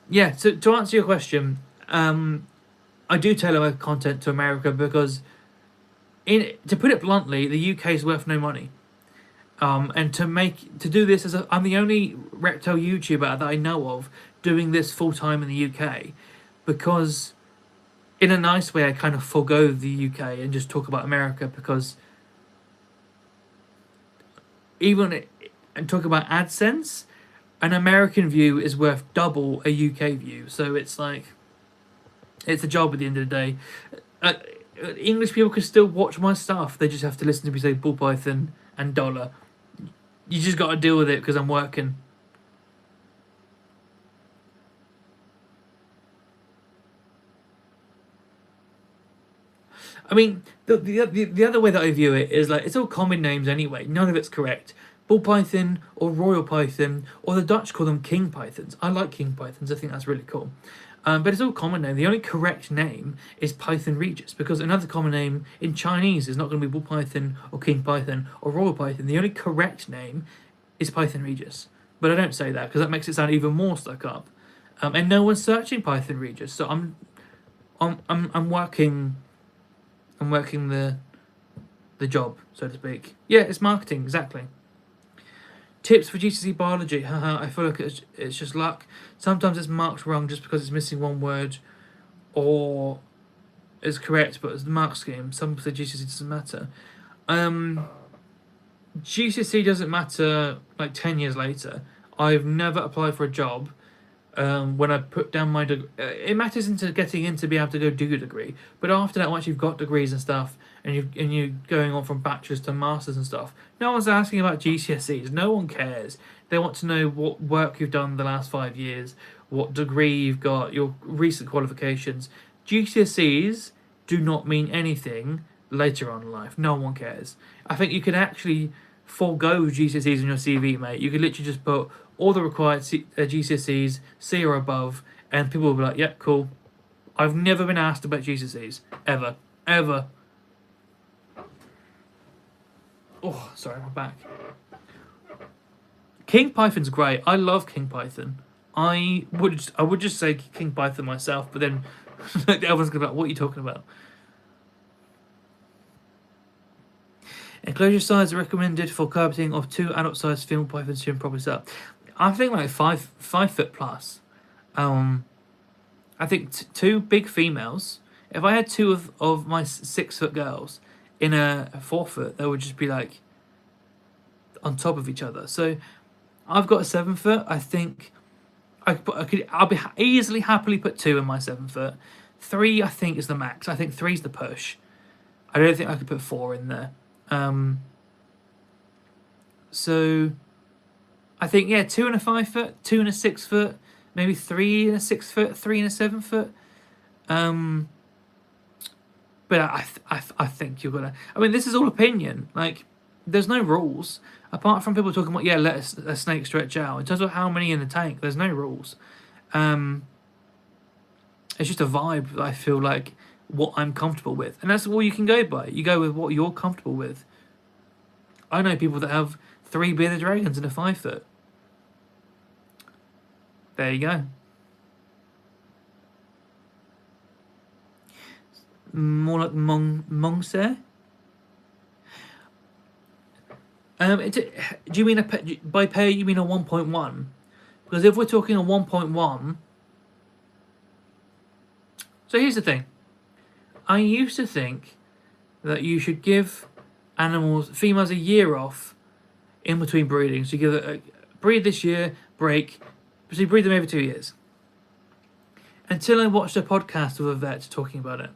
Yeah, so to answer your question, I do tailor my content to America because, to put it bluntly, the UK is worth no money. And to do this I'm the only reptile YouTuber that I know of doing this full time in the UK, because in a nice way I kind of forgo the UK and just talk about America, because and talk about AdSense, an American view is worth double a UK view. So it's like, it's a job at the end of the day. English people can still watch my stuff. They just have to listen to me say ball python and dollar. You just got to deal with it because I'm working. I mean, the other way that I view it is like, it's all common names anyway. None of it's correct. Ball python or royal python, or the Dutch call them king pythons. I like king pythons. I think that's really cool. But it's all common name. The only correct name is python regis, because another common name in Chinese is not going to be ball python or king python or royal python. The only correct name is python regis. But I don't say that because that makes it sound even more stuck up. And no one's searching Python Regis, so I'm working the job, so to speak. Yeah, it's marketing, exactly. Tips for GCSE biology. Haha, I feel like it's just luck. Sometimes it's marked wrong just because it's missing one word, or is correct, but it's the mark scheme. Some say GCSE doesn't matter. GCSE doesn't matter like 10 years later. I've never applied for a job when I put down my degree. It matters into getting in to be able to go do your degree. But after that, once you've got degrees and stuff, and you're going on from bachelor's to masters and stuff, no one's asking about GCSEs. No one cares. They want to know what work you've done the last 5 years, what degree you've got, your recent qualifications. GCSEs do not mean anything later on in life. No one cares. I think you could actually forego GCSEs on your CV, mate. You could literally just put all the required GCSEs, C or above, and people will be like, yep, cool. I've never been asked about GCSEs. Ever. Ever. Oh, sorry, my back. King Python's great. I love King Python. I would just say King Python myself, but then everyone's gonna be like, what are you talking about? Enclosure size are recommended for carpeting of 2 adult-sized female pythons to properly set up. I think like 5 foot plus. I think 2 big females. If I had 2 of my 6-foot girls in a 4 foot, they would just be like on top of each other. So I've got a 7 foot. I think I'll be easily happily put 2 in my 7 foot. 3 I think is the max. I think 3's the push. I don't think I could put 4 in there. So I think 2 and a 5 foot, 2 and a 6 foot, maybe 3 and a 6 foot, 3 and a 7 foot. But I think you're gonna. I mean, this is all opinion. Like, there's no rules apart from people talking about let a snake stretch out. In terms of how many in the tank, there's no rules. It's just a vibe that I feel like what I'm comfortable with, and that's all you can go by. You go with what you're comfortable with. I know people that have 3 bearded dragons in a 5 foot. There you go. More like Mongse. Do you mean by pair? You mean a 1.1? Because if we're talking a 1.1, so here's the thing. I used to think that you should give females a year off in between breeding. So you give it breed this year, break, so you breed them every 2 years. Until I watched a podcast of a vet talking about it.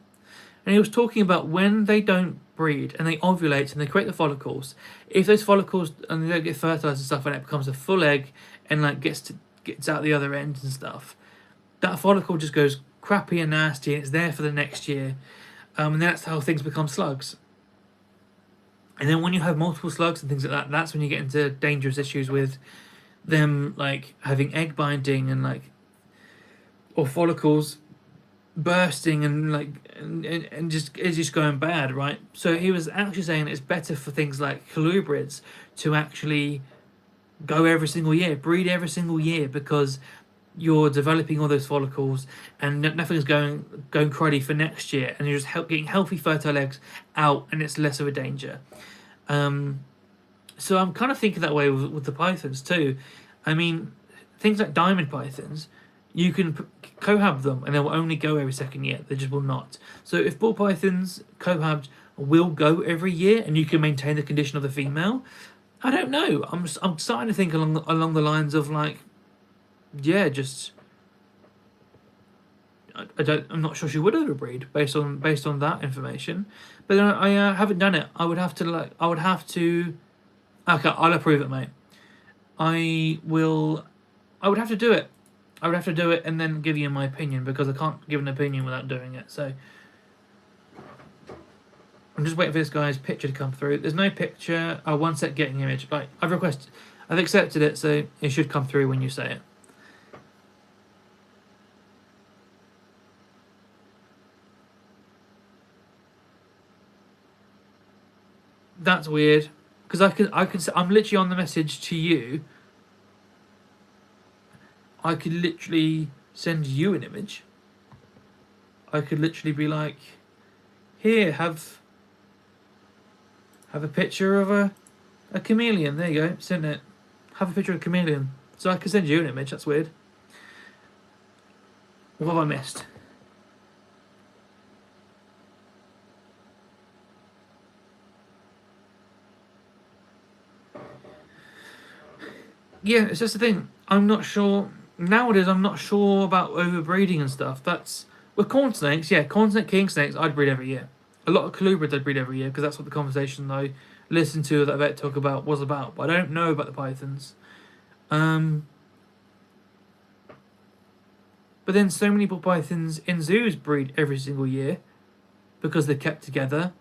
And he was talking about when they don't breed and they ovulate and they create the follicles, if those follicles and they don't get fertilized and stuff and it becomes a full egg and like gets out the other end and stuff, that follicle just goes crappy and nasty and it's there for the next year. And that's how things become slugs. And then when you have multiple slugs and things like that, that's when you get into dangerous issues with them like having egg binding and like, or follicles bursting and like and just it's just going bad, right? So he was actually saying it's better for things like colubrids to actually go every single year, breed every single year, because you're developing all those follicles and nothing's going cruddy for next year, and you're just getting healthy fertile eggs out, and it's less of a danger. So I'm kind of thinking that way with the pythons too. I mean, things like diamond pythons, you can cohab them and they will only go every second year. They just will not. So if ball pythons cohabbed will go every year and you can maintain the condition of the female, I don't know. I'm starting to think along the lines of like, just I'm not sure she would overbreed based on that information, but I haven't done it. I would have to. Okay, I'll approve it, mate. I would have to do it. I would have to do it and then give you my opinion, because I can't give an opinion without doing it. So I'm just waiting for this guy's picture to come through. There's no picture. Oh, one set getting image. Right, I've accepted it, so it should come through when you say it. That's weird, because I'm literally on the message to you, I could literally send you an image. I could literally be like, here, have a picture of a chameleon. There you go, send it. Have a picture of a chameleon. So I could send you an image. That's weird. What have I missed? Yeah, it's just the thing. I'm not sure nowadays. I'm not sure about overbreeding and stuff. That's with corn snakes. Yeah, corn snake, king snakes. I'd breed every year. A lot of colubrids I'd breed every year because that's what the conversation I listened to that vet talk about was about. But I don't know about the pythons. But then so many ball pythons in zoos breed every single year because they're kept together,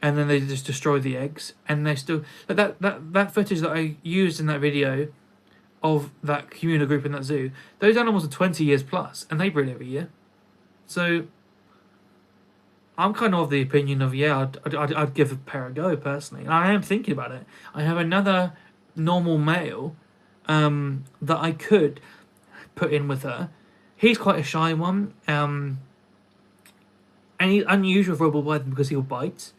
and then they just destroy the eggs, and they still that footage that I used in that video of that communal group in that zoo. Those animals are 20 years plus, and they breed every year. So I'm kind of the opinion of I'd give a pair a go personally, and I am thinking about it. I have another normal male that I could put in with her. He's quite a shy one, and he's unusual for a ball python because he'll bite.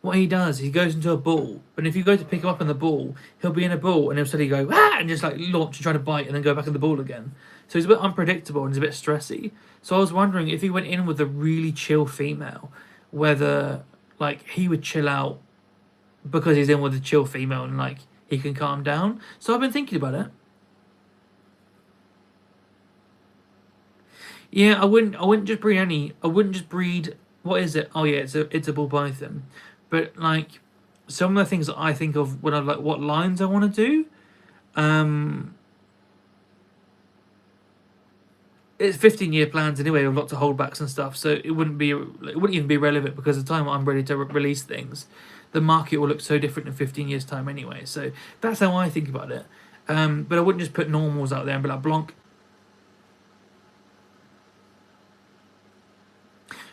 What he does, he goes into a ball, and if you go to pick him up in the ball, he'll be in a ball, and he'll suddenly go ah, and just like launch and try to bite, and then go back in the ball again. So he's a bit unpredictable and he's a bit stressy. So I was wondering if he went in with a really chill female, whether like he would chill out because he's in with a chill female and like he can calm down. So I've been thinking about it. Yeah, I wouldn't just breed any. I wouldn't just breed. What is it? Oh yeah, it's a ball python. But like some of the things that I think of when I like what lines I want to do, it's 15-year plans anyway with lots of holdbacks and stuff. So it wouldn't even be relevant because the time I'm ready to release things, the market will look so different in 15 years time anyway. So that's how I think about it. But I wouldn't just put normals out there and be like Blanc.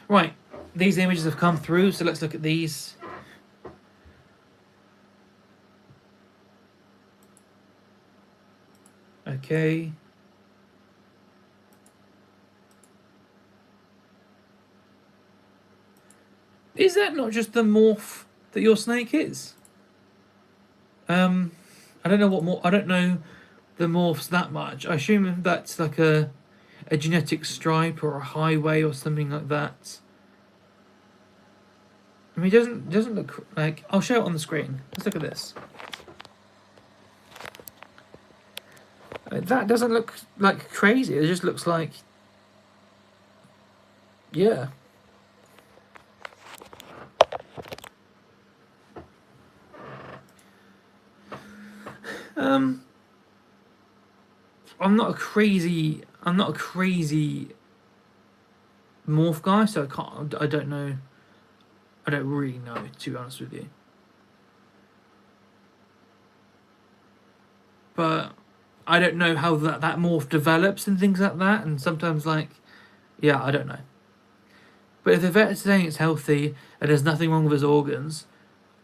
Right, these images have come through, so let's look at these. Okay. Is that not just the morph that your snake is? I don't know what more. I don't know the morphs that much. I assume that's like a genetic stripe or a highway or something like that. I mean, it doesn't look like. I'll show it on the screen. Let's look at this. That doesn't look like crazy. It just looks like, yeah. I'm not a crazy morph guy, so I don't know. I don't really know, to be honest with you. But I don't know how that morph develops and things like that, and sometimes like, yeah, I don't know. But if the vet is saying it's healthy and there's nothing wrong with his organs,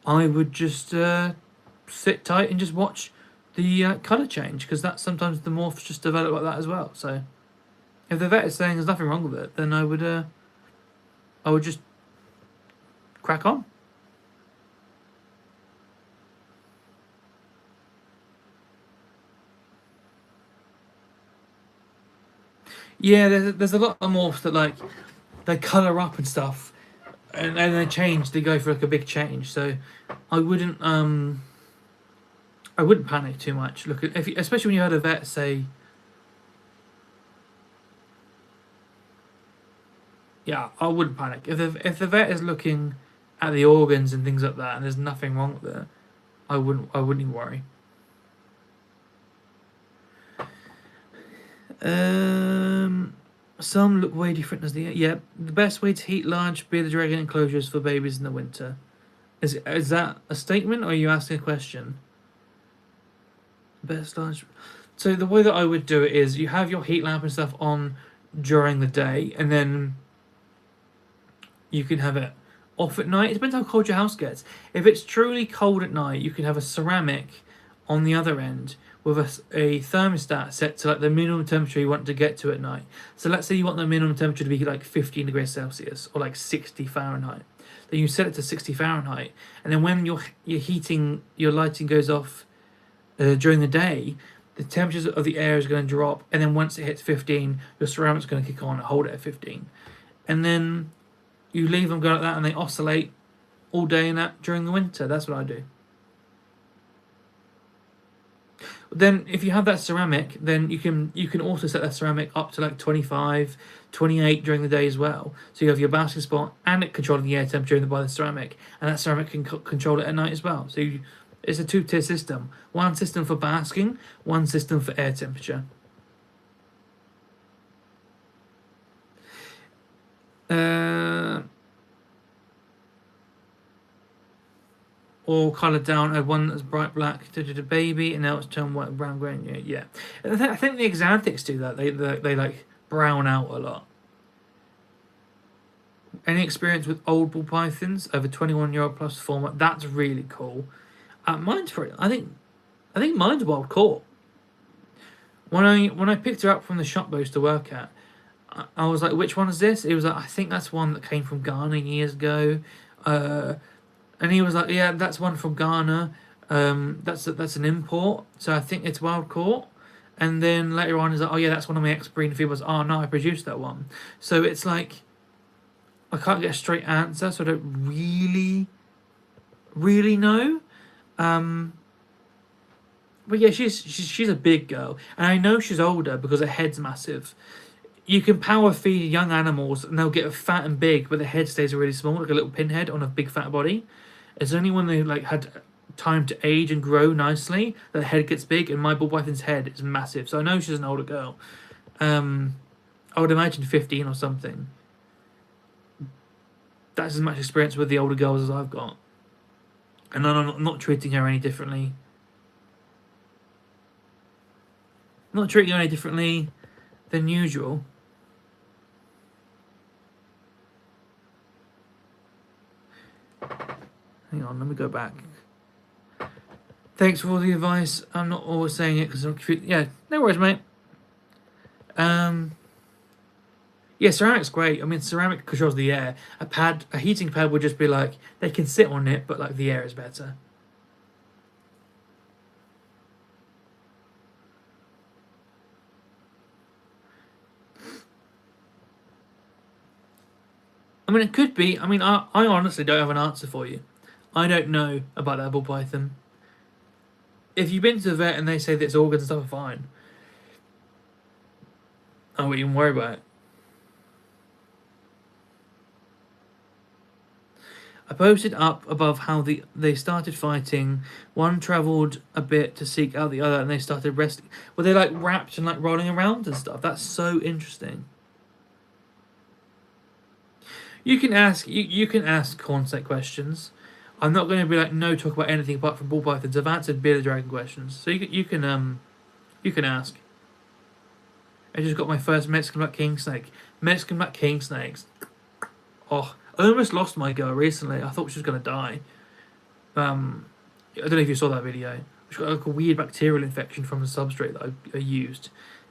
I would just sit tight and just watch the colour change, because that's sometimes the morphs just develop like that as well. So if the vet is saying there's nothing wrong with it, then I would just crack on. Yeah, there's a lot of morphs that like they colour up and stuff, and they change. They go for like a big change. So I wouldn't panic too much. Look at especially when you heard a vet say, yeah, I wouldn't panic if the vet is looking at the organs and things like that, and there's nothing wrong with it. I wouldn't even worry. Some look way different as the the best way to heat large bearded dragon enclosures for babies in the winter. Is that a statement or are you asking a question? Best large. So the way that I would do it is you have your heat lamp and stuff on during the day, and then you can have it off at night. It depends how cold your house gets. If it's truly cold at night, you can have a ceramic on the other end with a thermostat set to like the minimum temperature you want to get to at night. So let's say you want the minimum temperature to be like 15 degrees Celsius or like 60 Fahrenheit. Then you set it to 60 Fahrenheit, and then when your lighting goes off during the day, the temperatures of the air is going to drop, and then once it hits 15, your ceramic's going to kick on and hold it at 15. And then you leave them go like that, and they oscillate all day and that during the winter. That's what I do. Then if you have that ceramic, then you can also set that ceramic up to like 25, 28 during the day as well. So you have your basking spot and it controlling the air temperature by the ceramic, and that ceramic can control it at night as well. So it's a two-tier system. One system for basking, one system for air temperature. Or coloured down, one that's bright black to the baby, and now it's turned white, brown, grey. Yeah. I think the Xanthics do that. They like brown out a lot. Any experience with old ball pythons over 21-year-old plus format? That's really cool. Mine's pretty. I think mine's wild caught. When I picked her up from the shop I used to work at, I was like, which one is this? It was like, I think that's one that came from Ghana years ago. And he was like, yeah, that's one from Ghana. That's an import, so I think it's wild caught. And then later on, he's like, oh yeah, that's one of my ex-breeding females. Oh no, I produced that one. So it's like, I can't get a straight answer, so I don't really know. But yeah, she's a big girl, and I know she's older because her head's massive. You can power feed young animals, and they'll get fat and big, but the head stays really small, like a little pinhead on a big fat body. It's only when they like had time to age and grow nicely that the head gets big, and my ball python's head is massive. So I know she's an older girl. I would imagine 15 or something. That's as much experience with the older girls as I've got, and I'm not treating her any differently. Not treating her any differently than usual. Hang on, let me go back. Thanks for all the advice. I'm not always saying it because I'm confused. Yeah, no worries, mate. Yeah, ceramic's great. I mean, ceramic controls the air. A heating pad would just be like, they can sit on it, but like the air is better. I mean, it could be. I mean, I honestly don't have an answer for you. I don't know about that ball python. If you've been to the vet and they say that its organs and stuff are fine, I wouldn't even worry about it. I posted up above how they started fighting. One travelled a bit to seek out the other, and they started resting. Were they like wrapped and like rolling around and stuff? That's so interesting. You can ask Cornsec questions. I'm not going to be like, no, talk about anything apart from ball pythons. I've answered bearded dragon questions, so you can ask. I just got my first Mexican black king snake. Mexican black king snakes. Oh, I almost lost my girl recently. I thought she was going to die. I don't know if you saw that video. She got like a weird bacterial infection from the substrate that I used,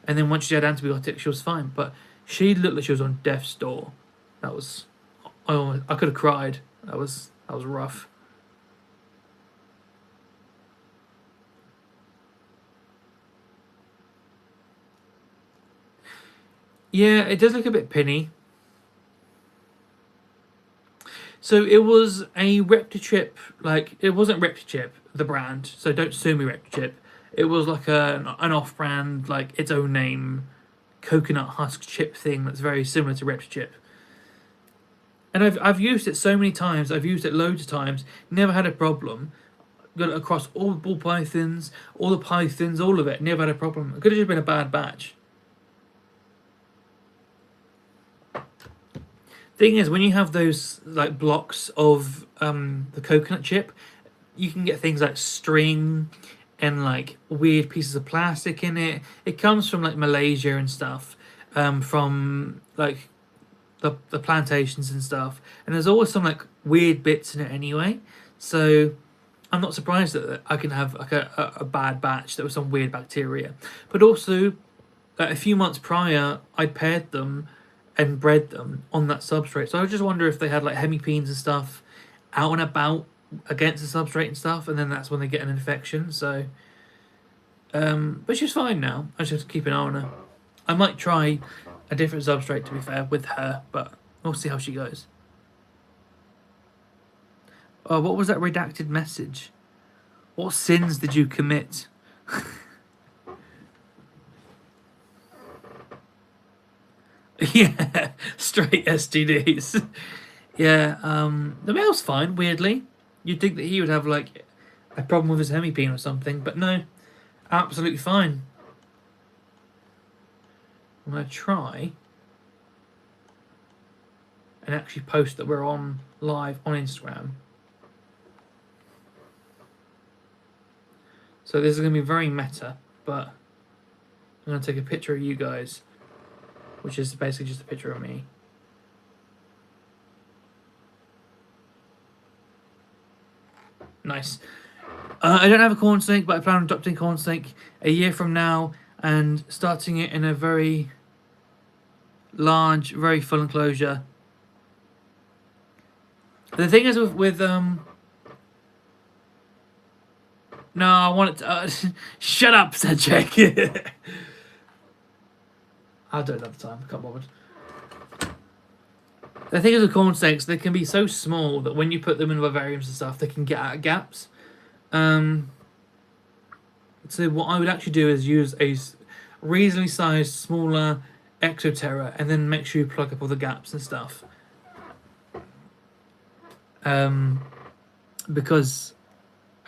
and then once she had antibiotics, she was fine. But she looked like she was on death's door. That was, I could have cried. That was rough. Yeah, it does look a bit pinny. So it was a Reptichip, like, it wasn't Reptichip, the brand, so don't sue me, Reptichip. It was like an off-brand, like, its own name, coconut husk chip thing that's very similar to Reptichip. And I've used it so many times, I've used it loads of times, never had a problem. Got it across all the ball pythons, all the pythons, all of it, never had a problem. It could have just been a bad batch. Thing is, when you have those like blocks of the coconut chip, you can get things like string and like weird pieces of plastic in it. It comes from like Malaysia and stuff, from like the plantations and stuff. And there's always some like weird bits in it anyway. So I'm not surprised that I can have like a bad batch that was some weird bacteria. But also, a few months prior, I paired them and bred them on that substrate. So I just wonder if they had like hemipenes and stuff out and about against the substrate and stuff, and then that's when they get an infection. So, but she's fine now. I just have to keep an eye on her. I might try a different substrate, to be fair, with her, but we'll see how she goes. Oh, what was that redacted message? What sins did you commit? Yeah, straight STDs. Yeah, the male's fine, weirdly. You'd think that he would have, like, a problem with his hemipene or something, but no, absolutely fine. I'm going to try and actually post that we're on live on Instagram. So this is going to be very meta, but I'm going to take a picture of you guys, which is basically just a picture of me. Nice. I don't have a corn snake, but I plan on adopting corn snake a year from now and starting it in a very large, very full enclosure. The thing is with no, I want it to... shut up, said Jake. I'll do it another time. I can't bother. The thing is with corn snakes, they can be so small that when you put them in vivariums and stuff, they can get out of gaps. So what I would actually do is use a reasonably sized, smaller Exoterra and then make sure you plug up all the gaps and stuff. Because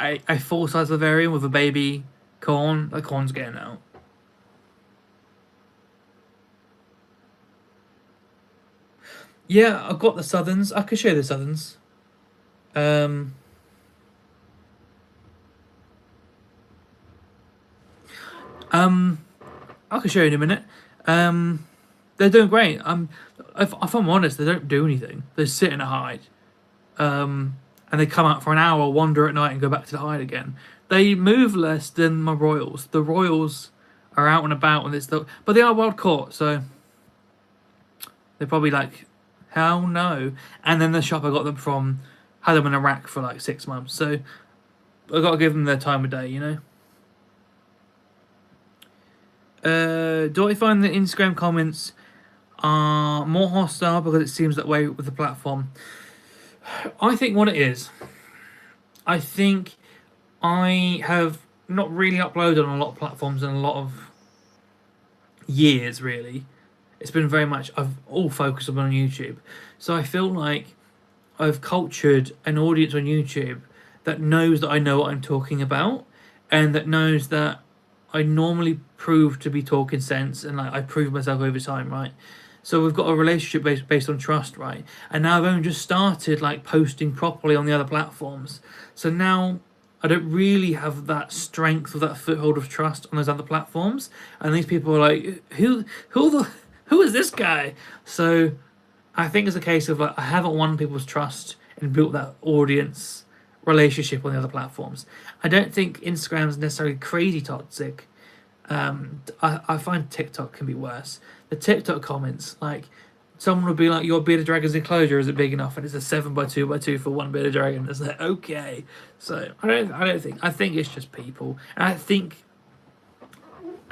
a full-size vivarium with a baby corn, the corn's getting out. Yeah, I've got the Southerns. I could show you the Southerns. I can show you in a minute. They're doing great. If I'm honest, they don't do anything. They sit in a hide. And they come out for an hour, wander at night, and go back to the hide again. They move less than my Royals. The Royals are out and about, and but they are wild caught, so they're probably like, hell no. And then the shop I got them from had them in a rack for like 6 months, so I got to give them their time of day, you know. Do I find that Instagram comments are more hostile because it seems that way with the platform? I think what it is, I think I have not really uploaded on a lot of platforms in a lot of years, really. It's been very much, I've all focused on YouTube. So I feel like I've cultured an audience on YouTube that knows that I know what I'm talking about, and that knows that I normally prove to be talking sense, and like I prove myself over time, right? So we've got a relationship based on trust, right? And now I've only just started like posting properly on the other platforms. So now I don't really have that strength or that foothold of trust on those other platforms. And these people are like, who is this guy? So I think it's a case of like I haven't won people's trust and built that audience relationship on the other platforms. I don't think Instagram's necessarily crazy toxic. I find TikTok can be worse. The TikTok comments, like someone would be like, "Your bearded dragon's enclosure isn't big enough," and it's a 7x2x2 for one bearded dragon. It's like, okay. So I think it's just people, and I think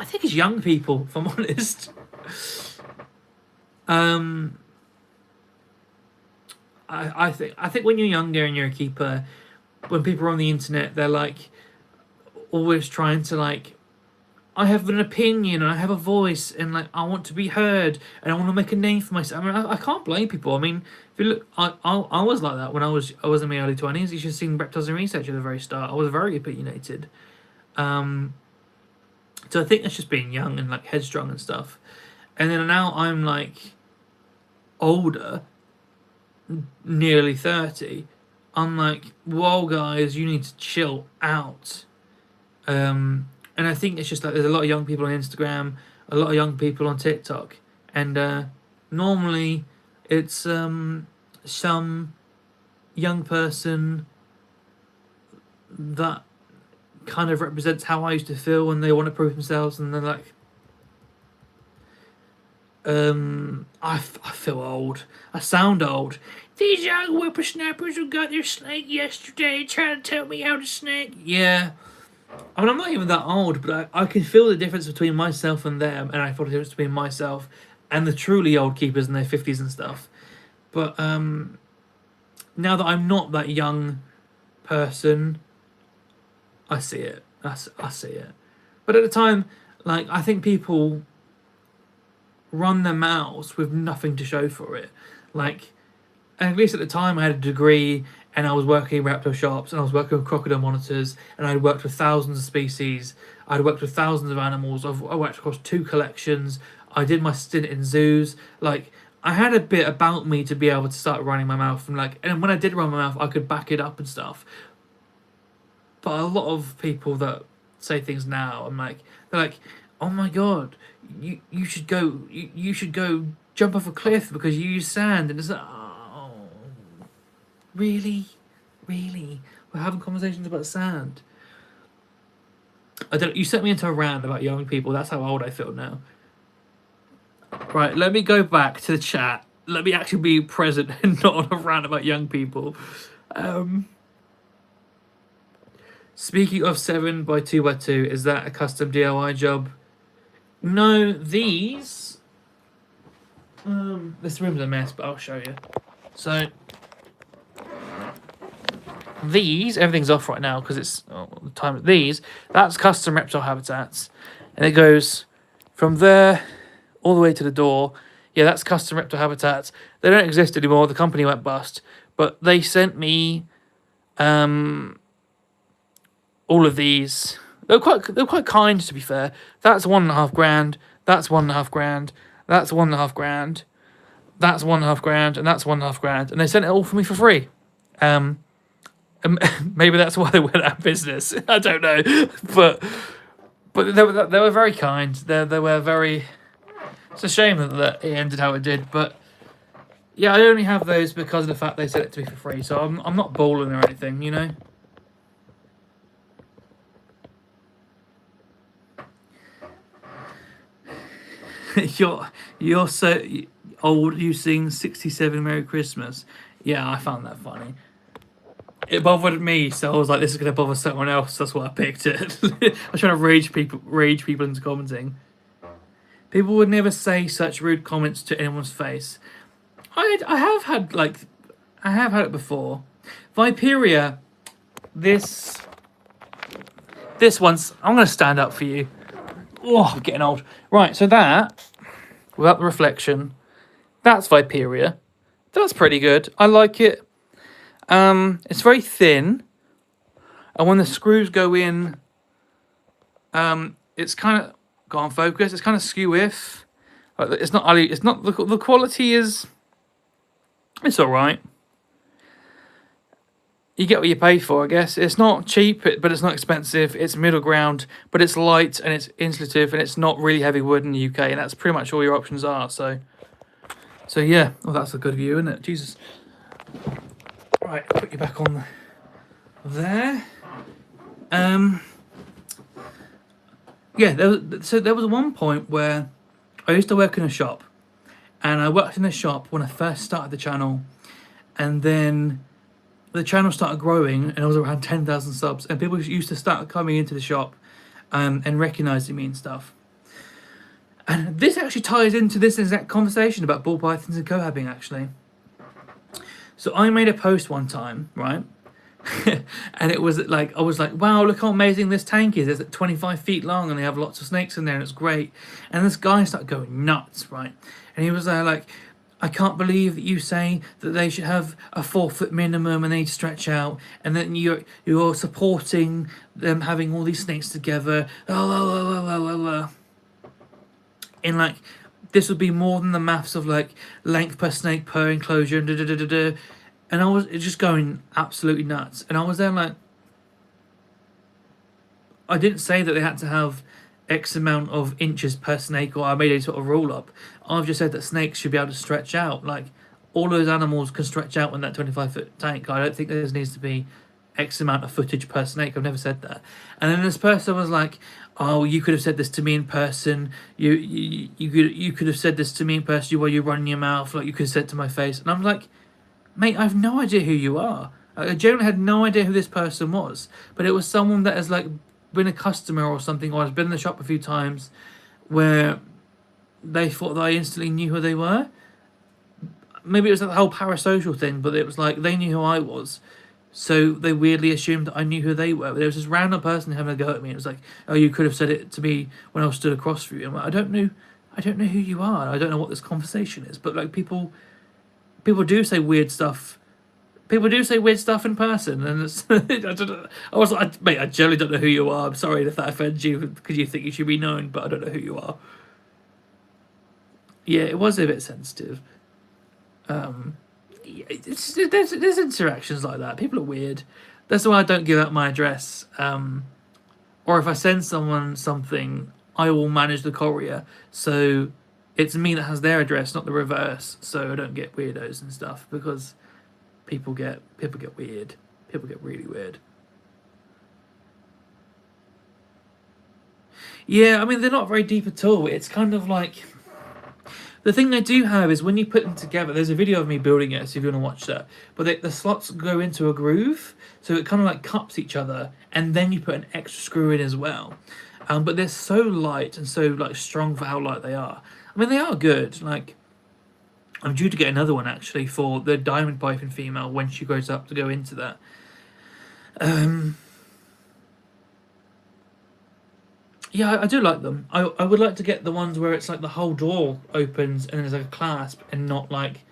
it's young people, if I'm honest. I think when you're younger and you're a keeper, when people are on the internet, they're like always trying to like, I have an opinion and I have a voice and like I want to be heard and I want to make a name for myself. I mean, I can't blame people. I mean, if you look, I was like that when I was in my early 20s. You should have seen Reptiles and Research at the very start. I was very opinionated. So I think that's just being young and like headstrong and stuff. And then now I'm like older, nearly 30. I'm like, whoa, guys, you need to chill out. And I think it's just like there's a lot of young people on Instagram, a lot of young people on TikTok, and normally it's some young person that kind of represents how I used to feel when they want to prove themselves, and they're like, I feel old. I sound old. These young whippersnappers who got their snake yesterday trying to tell me how to snake. Yeah. I mean, I'm not even that old, but I can feel the difference between myself and them, and I feel the difference between myself and the truly old keepers in their 50s and stuff. But now that I'm not that young person, I see it. I see it. But at the time, like, I think people run their mouths with nothing to show for it. Like, and at least at the time, I had a degree and I was working in reptile shops and I was working with crocodile monitors and I'd worked with thousands of species. I'd worked with thousands of animals. I worked across 2 collections. I did my stint in zoos. Like, I had a bit about me to be able to start running my mouth, and like, and when I did run my mouth, I could back it up and stuff. But a lot of people that say things now, they're like, oh my god, you should go jump off a cliff because you use sand, and it's like, oh, really, we're having conversations about sand. I don't. You set me into a rant about young people. That's how old I feel now. Right, let me go back to the chat. Let me actually be present and not on a rant about young people. Speaking of 7x2x2, is that a custom DIY job? No, these... this room's a mess, but I'll show you. So, these, everything's off right now because it's the time. These, that's custom reptile habitats. And it goes from there all the way to the door. Yeah, that's custom reptile habitats. They don't exist anymore. The company went bust. But they sent me all of these. They're quite kind, to be fair. That's $1.5 grand. That's $1.5 grand. That's $1.5 grand. That's $1.5 grand, and that's $1.5 grand. And they sent it all for me for free. Maybe that's why they went out of business. I don't know, but they were very kind. They were very. It's a shame that it ended how it did, but yeah, I only have those because of the fact they sent it to me for free. So I'm not balling or anything, you know. You're so old. You sing 67 Merry Christmas. Yeah, I found that funny. It bothered me, so I was like, this is gonna bother someone else. That's why I picked it. I was trying to rage people into commenting. People would never say such rude comments to anyone's face. I have had it before. Viperia, this one's. I'm gonna stand up for you. Oh, I'm getting old. Right, so that, without the reflection, that's Viperia. That's pretty good. I like it. It's very thin, and when the screws go in, it's kind of got on focus. It's kind of skew-if. It's not the quality is. It's all right. You get what you pay for, I guess. It's not cheap, but it's not expensive. It's middle ground, but it's light and it's insulative and it's not really heavy wood in the UK, and that's pretty much all your options are. So yeah. Oh, that's a good view, isn't it? Jesus. Right, put you back on there. Yeah, there was one point where I used to work in a shop, and I worked in a shop when I first started the channel, and then the channel started growing, and it was around 10,000 subs, and people used to start coming into the shop and recognizing me and stuff. And this actually ties into this exact conversation about ball pythons and cohabbing, actually. So I made a post one time, right? And it was like, I was like, wow, look how amazing this tank is. It's like 25 feet long and they have lots of snakes in there and it's great. And this guy started going nuts, right? And he was like, I can't believe that you say that they should have a 4-foot minimum and they need to stretch out, and then you're supporting them having all these snakes together. In like, this would be more than the maths of like length per snake per enclosure, and I was just going absolutely nuts. And I was there like, I didn't say that they had to have X amount of inches per snake, or I made a sort of rule up. I've just said that snakes should be able to stretch out. Like, all those animals can stretch out in that 25-foot tank. I don't think there needs to be X amount of footage per snake. I've never said that. And then this person was like, "Oh, you could have said this to me in person. You could have said this to me in person while you're running your mouth. Like you could have said it to my face." And I'm like, "Mate, I have no idea who you are. I genuinely had no idea who this person was. But it was someone that has like been a customer or something, or has been in the shop a few times, where they thought that I instantly knew who they were. Maybe it was like the whole parasocial thing, but it was like they knew who I was." So they weirdly assumed that I knew who they were. But there was this random person having a go at me. It was like, "Oh, you could have said it to me when I was stood across from you." I'm like, I don't know who you are. I don't know what this conversation is. But like people do say weird stuff. People do say weird stuff in person, and it's, I don't know. I was like, mate, I generally don't know who you are. I'm sorry if that offends you because you think you should be known, but I don't know who you are. Yeah, it was a bit sensitive. There's interactions like that. People are weird. That's why I don't give out my address. Or if I send someone something, I will manage the courier. So it's me that has their address, not the reverse. So I don't get weirdos and stuff because people get weird. People get really weird. Yeah, I mean they're not very deep at all. It's kind of like. The thing they do have is when you put them together, there's a video of me building it, so if you want to watch that. But the slots go into a groove, so it kind of like cups each other, and then you put an extra screw in as well. But they're so light and so like strong for how light they are. I mean, they are good. Like, I'm due to get another one actually for the diamond python female when she grows up to go into that. Yeah, I do like them. I would like to get the ones where it's like the whole door opens and there's like a clasp and not like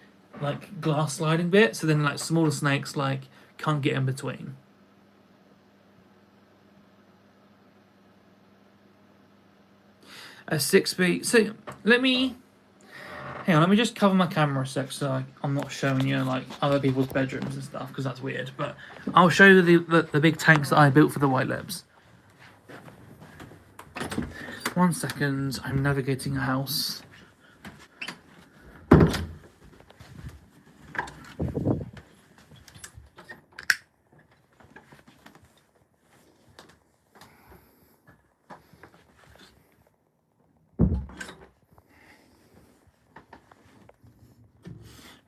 glass sliding bit. So then like smaller snakes like can't get in between. A 6B. So let me hang on. Let me just cover my camera a sec so I'm not showing you like other people's bedrooms and stuff because that's weird. But I'll show you the big tanks that I built for the white lips. 1 second, I'm navigating a house.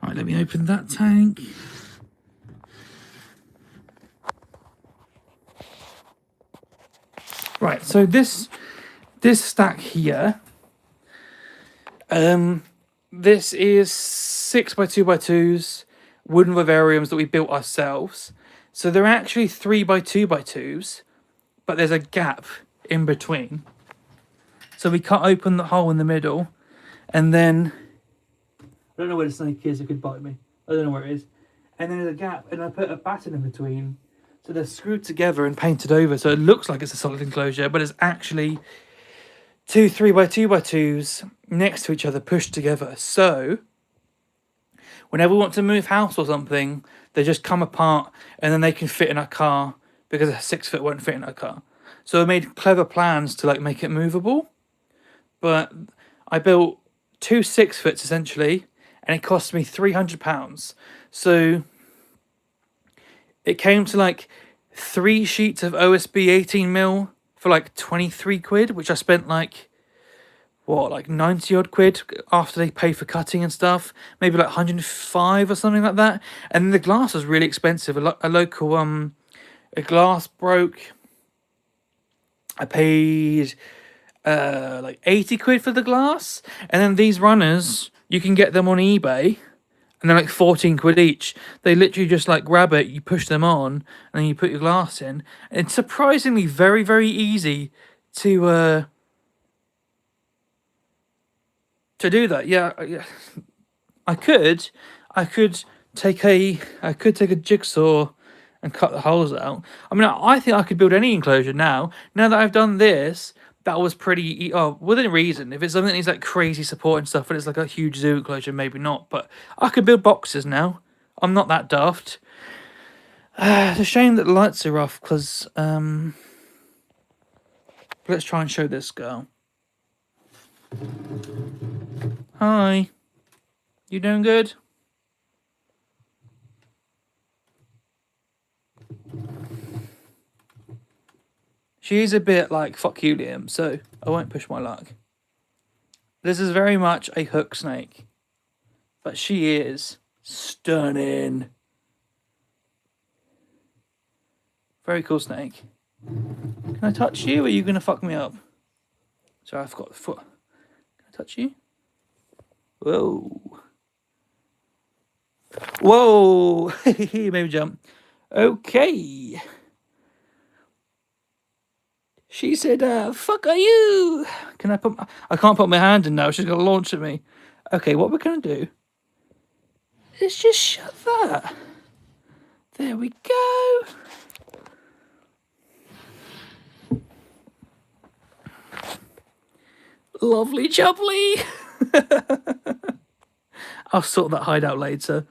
Right, let me open that tank. Right, so this stack here, this is 6x2x2s wooden vivariums that we built ourselves. So they're actually 3x2x2s, but there's a gap in between. So we cut open the hole in the middle, and then I don't know where the snake is. It could bite me. I don't know where it is. And then there's a gap, and I put a batten in between. So they're screwed together and painted over, so it looks like it's a solid enclosure, but it's actually two 3x2x2s next to each other pushed together. So whenever we want to move house or something, they just come apart and then they can fit in our car because a 6 foot won't fit in our car. So I made clever plans to like make it movable. But I built 2 6 foots essentially, and it cost me £300. So it came to like 3 sheets of OSB 18mm for like 23 quid, which I spent like, what, like 90 odd quid after they paid for cutting and stuff, maybe like 105 or something like that. And the glass was really expensive. A local, a glass broke. I paid like 80 quid for the glass. And then these runners, you can get them on eBay. And they're like 14 quid each. They literally just like grab it, you push them on, and then you put your glass in. And it's surprisingly very, very easy to do that. Yeah, I could take a jigsaw and cut the holes out. I mean, I think I could build any enclosure now. Now that I've done this, that was pretty, within reason. If it's something that needs like crazy support and stuff, and it's like a huge zoo enclosure, maybe not. But I could build boxes now. I'm not that daft. It's a shame that the lights are off, because let's try and show this girl. Hi. You doing good? She is a bit like, fuck you, Liam, so I won't push my luck. This is very much a hook snake. But she is stunning. Very cool snake. Can I touch you, or are you going to fuck me up? Sorry, I forgot the foot. Can I touch you? Whoa. Whoa. Maybe jump. Okay. She said, fuck are you? Can I put I can't put my hand in now. She's going to launch at me. Okay, what we're going to do is just shut that. There we go. Lovely jubbly. I'll sort that hideout later.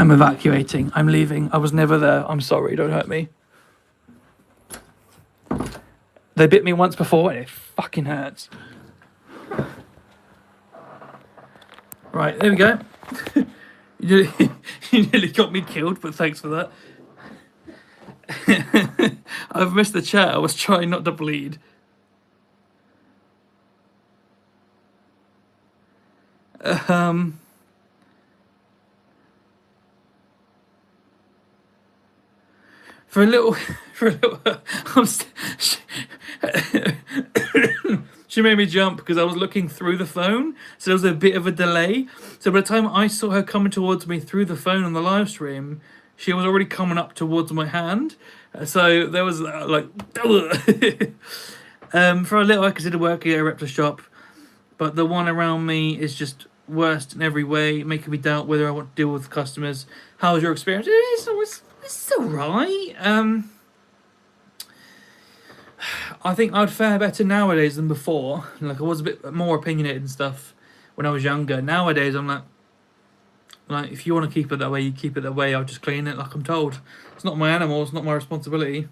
I'm evacuating. I'm leaving. I was never there. I'm sorry. Don't hurt me. They bit me once before and it fucking hurts. Right, there we go. You nearly got me killed, but thanks for that. I've missed the chat. I was trying not to bleed. For a little, she made me jump because I was looking through the phone, so there was a bit of a delay. So by the time I saw her coming towards me through the phone on the live stream, she was already coming up towards my hand. So there was like, for a little, I considered working at a Reptile shop, but the one around me is just worst in every way, making me doubt whether I want to deal with customers. How was your experience? It's alright. I think I'd fare better nowadays than before. Like, I was a bit more opinionated and stuff when I was younger. Nowadays, I'm like, if you want to keep it that way, you keep it that way. I'll just clean it like I'm told. It's not my animal. It's not my responsibility.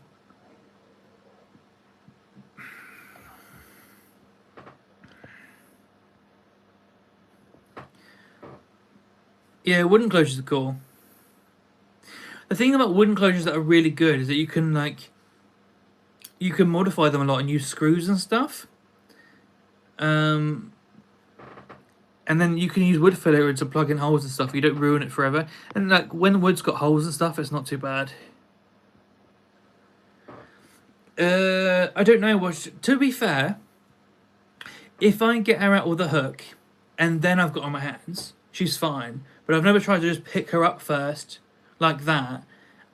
Yeah, wooden closures are cool. The thing about wooden closures that are really good is that you can modify them a lot and use screws and stuff. And then you can use wood filler to plug in holes and stuff. You don't ruin it forever. And like when wood's got holes and stuff, it's not too bad. I don't know. To be fair, if I get her out with a hook and then I've got her on my hands, she's fine. But I've never tried to just pick her up first like that.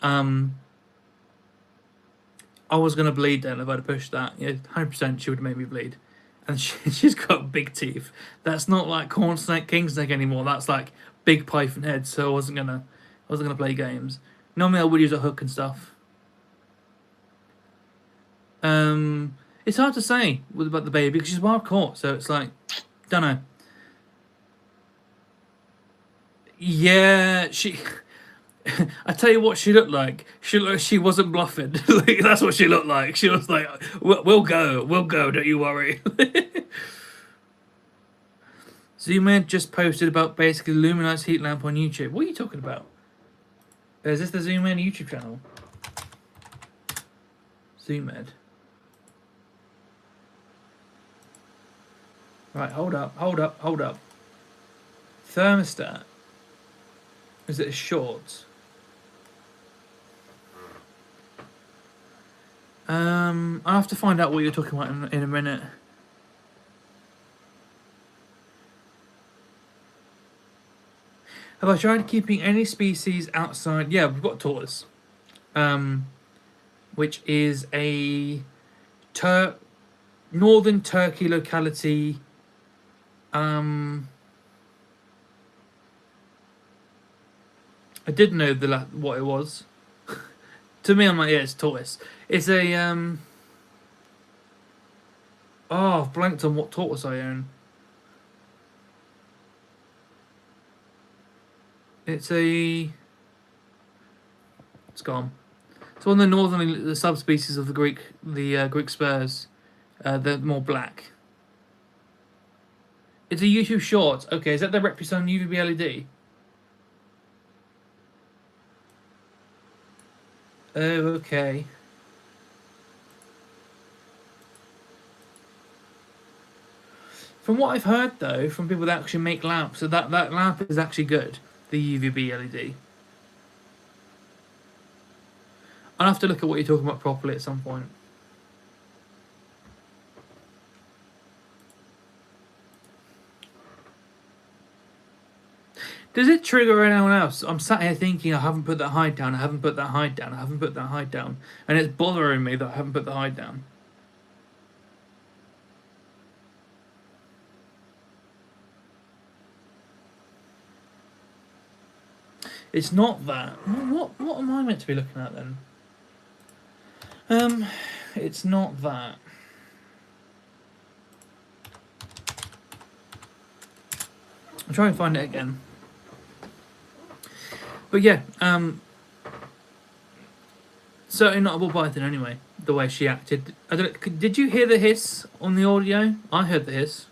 I was going to bleed then if I'd pushed that. Yeah, 100% she would have made me bleed. And she's got big teeth. That's not like corn snake, king snake anymore. That's like big python head. So I wasn't gonna play games. Normally I would use a hook and stuff. It's hard to say about the baby because she's wild caught. So it's like, don't know. Yeah, she. I tell you what she looked like. She looked like she wasn't bluffing. Like, that's what she looked like. She was like, we'll go, don't you worry. Zoom-Ed just posted about basically luminized heat lamp on YouTube. What are you talking about? Is this the Zoom-Ed YouTube channel? Zoom-Ed. Right, hold up. Thermostat. Is it a short? I'll have to find out what you're talking about in a minute. Have I tried keeping any species outside? Yeah, we've got tortoise, which is a northern Turkey locality. I didn't know what it was. To me, I'm like, yeah, it's tortoise. It's a oh, I've blanked on what tortoise I own. It's gone. It's one of the subspecies of the Greek spurs. They're more black. It's a YouTube short. Okay, is that the Reptiles UVB LED? Oh, okay. From what I've heard, though, from people that actually make lamps, so that lamp is actually good, the UVB LED. I'll have to look at what you're talking about properly at some point. Does it trigger anyone else? I'm sat here thinking I haven't put that hide down, I haven't put that hide down, I haven't put that hide down, and it's bothering me that I haven't put the hide down. It's not that. What am I meant to be looking at then? It's not that. I'll try and find it again. But yeah, certainly not a ball python anyway. The way she acted. I don't. Did you hear the hiss on the audio? I heard the hiss.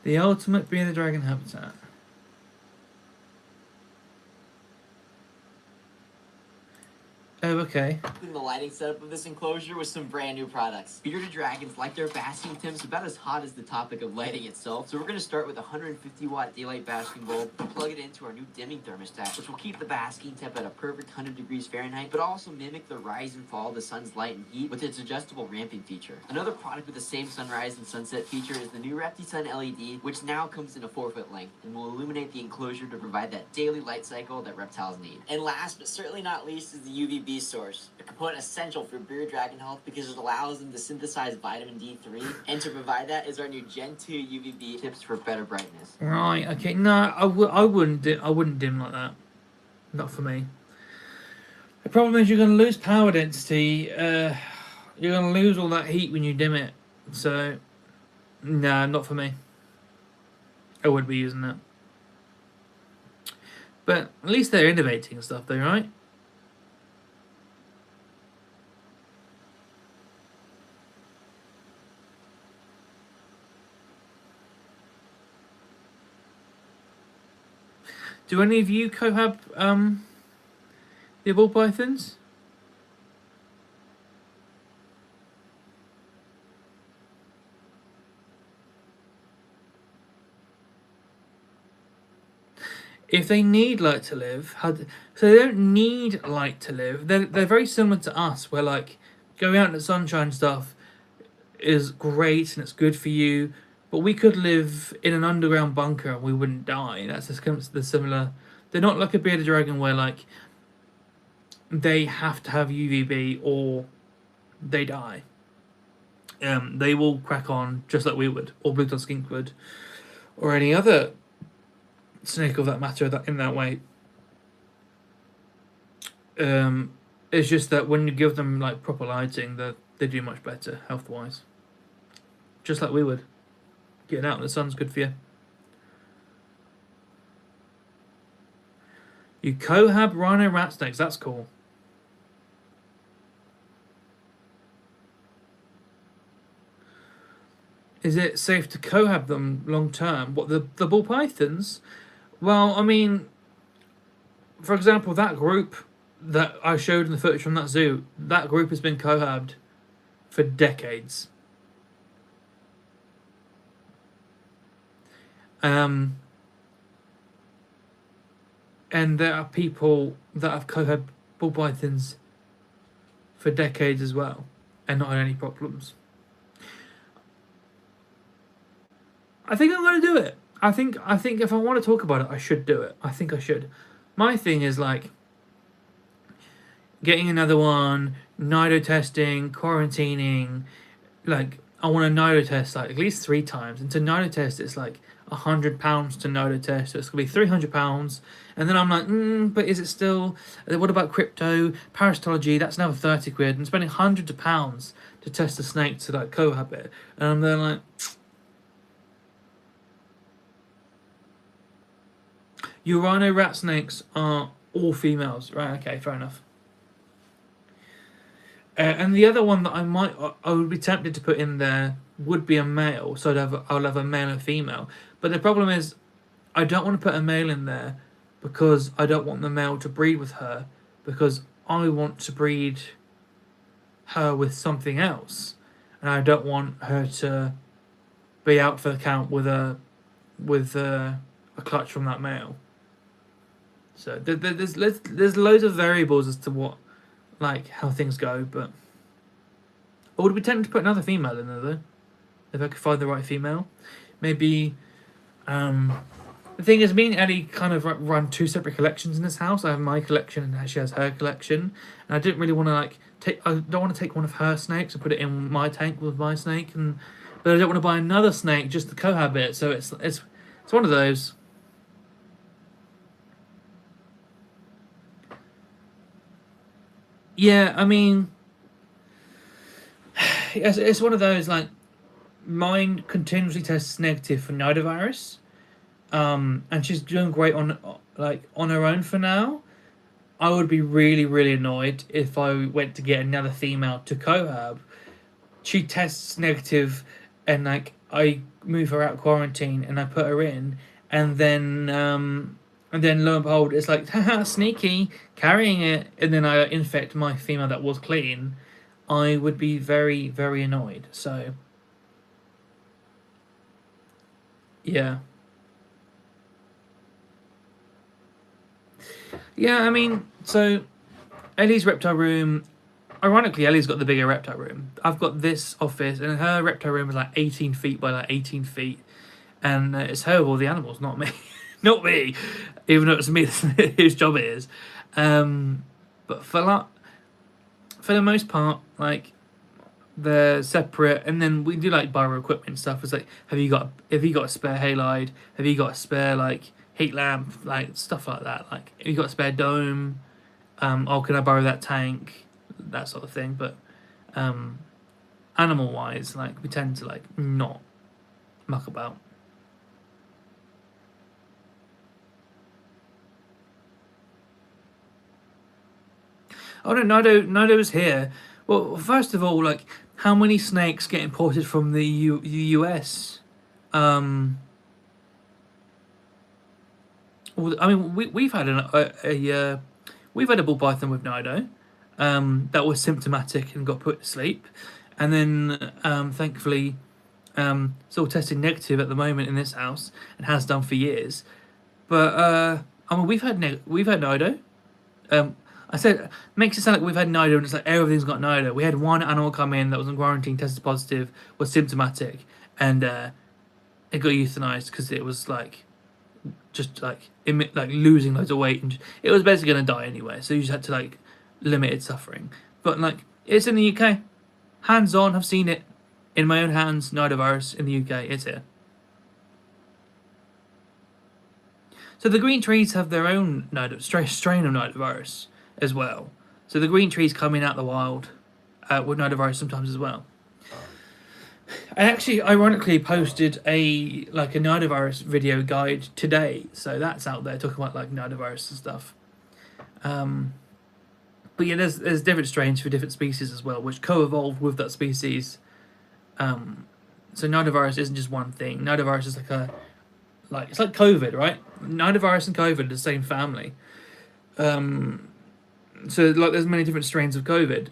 The ultimate bearded dragon habitat. Oh, okay. The lighting setup of this enclosure with some brand new products. Bearded dragons like their basking temps about as hot as the topic of lighting itself. So we're going to start with a 150 watt daylight basking bulb and plug it into our new dimming thermostat, which will keep the basking temp at a perfect 100 degrees Fahrenheit, but also mimic the rise and fall of the sun's light and heat with its adjustable ramping feature. Another product with the same sunrise and sunset feature is the new Reptiles LED, which now comes in a 4-foot length and will illuminate the enclosure to provide that daily light cycle that reptiles need. And last but certainly not least is the UVB source, a component essential for bearded dragon health because it allows them to synthesize vitamin D3, and to provide that is our new Gen 2 UVB tips for better brightness. Right. Okay. No, I wouldn't. I wouldn't dim like that. Not for me. The problem is you're going to lose power density. You're going to lose all that heat when you dim it. So, no, not for me. I would be using that. But at least they're innovating and stuff, though, right? Do any of you cohab the ball pythons? If they need light to live, so they don't need light to live. They're very similar to us, where like going out in the sunshine and stuff is great and it's good for you. But we could live in an underground bunker and we wouldn't die. That's the similar. They're not like a bearded dragon where like they have to have UVB or they die. They will crack on just like we would, or blue-tailed skink would, or any other snake of that matter in that way. It's just that when you give them like proper lighting, they do much better health-wise. Just like we would. Getting out in the sun's good for you. You cohab rhino rat snakes, that's cool. Is it safe to cohab them long term? What, the ball pythons? Well, I mean, for example, that group that I showed in the footage from that zoo, that group has been cohabbed for decades. And there are people that have cohabbed ball pythons for decades as well, and not had any problems. I think I'm going to do it. I think if I want to talk about it, I should do it. I think I should. My thing is like getting another one, nido testing, quarantining. Like I want to nido test like at least 3 times, and to nido test it's like £100 to nido test. So it's gonna be £300, and then I'm like, but is it still? What about crypto, parasitology? That's another 30 quid, and spending hundreds of pounds to test a snake to like cohabit, and I'm there like. Your rhino rat snakes are all females, right? Okay, fair enough. And the other one that I would be tempted to put in there would be a male. So I'll have a male and a female. But the problem is, I don't want to put a male in there because I don't want the male to breed with her, because I want to breed her with something else, and I don't want her to be out for the count with a clutch from that male. So there's loads of variables as to what, like, how things go, but I would be tempted to put another female in there though, if I could find the right female. Maybe the thing is, me and Ellie kind of run two separate collections in this house. I have my collection and she has her collection, and I didn't really want to I don't want to take one of her snakes and put it in my tank with my snake, but I don't want to buy another snake just to cohabit. So it's one of those. Yeah, I mean, it's one of those, like, mine continuously tests negative for nidovirus, and she's doing great on her own for now. I would be really, really annoyed if I went to get another female to cohab. She tests negative, and like I move her out of quarantine and I put her in, and then lo and behold, it's like, haha, sneaky, carrying it, and then I infect my female that was clean. I would be very, very annoyed. So yeah. Yeah, I mean, so Ellie's reptile room. Ironically, Ellie's got the bigger reptile room. I've got this office, and her reptile room is like 18 feet by like 18 feet, and it's her with all the animals, not me, not me, even though it's me whose job it is. But for the most part, like, they're separate, and then we do like borrow equipment and stuff. It's like, have you got a spare halide? Have you got a spare like heat lamp, like stuff like that? Like, have you got a spare dome? Oh, can I borrow that tank? That sort of thing. But animal wise, like, we tend to like not muck about. Oh no, Nido is here. Well, first of all, like, how many snakes get imported from the US? Well, I mean, we've had we've had a bull python with Nido, that was symptomatic and got put to sleep, and then thankfully, it's all testing negative at the moment in this house and has done for years. But I mean, we've had Nido. I said, makes it sound like we've had Nido and it's like everything's got Nido. We had one animal come in that was in quarantine, tested positive, was symptomatic, and it got euthanized because it was like just like losing loads of weight, and it was basically gonna die anyway. So you just had to like limit its suffering. But like, it's in the UK, hands on. I've seen it in my own hands. Nidovirus in the UK, it's here. So the green trees have their own strain of nidovirus as well. So the green trees coming out the wild with nidovirus sometimes as well. I actually, ironically, posted a nidovirus video guide today, so that's out there talking about like nidovirus and stuff. But yeah, there's different strains for different species as well, which co-evolve with that species. So nidovirus isn't just one thing. Nidovirus is it's like COVID, right? Nidovirus and COVID are the same family. So like, there's many different strains of COVID.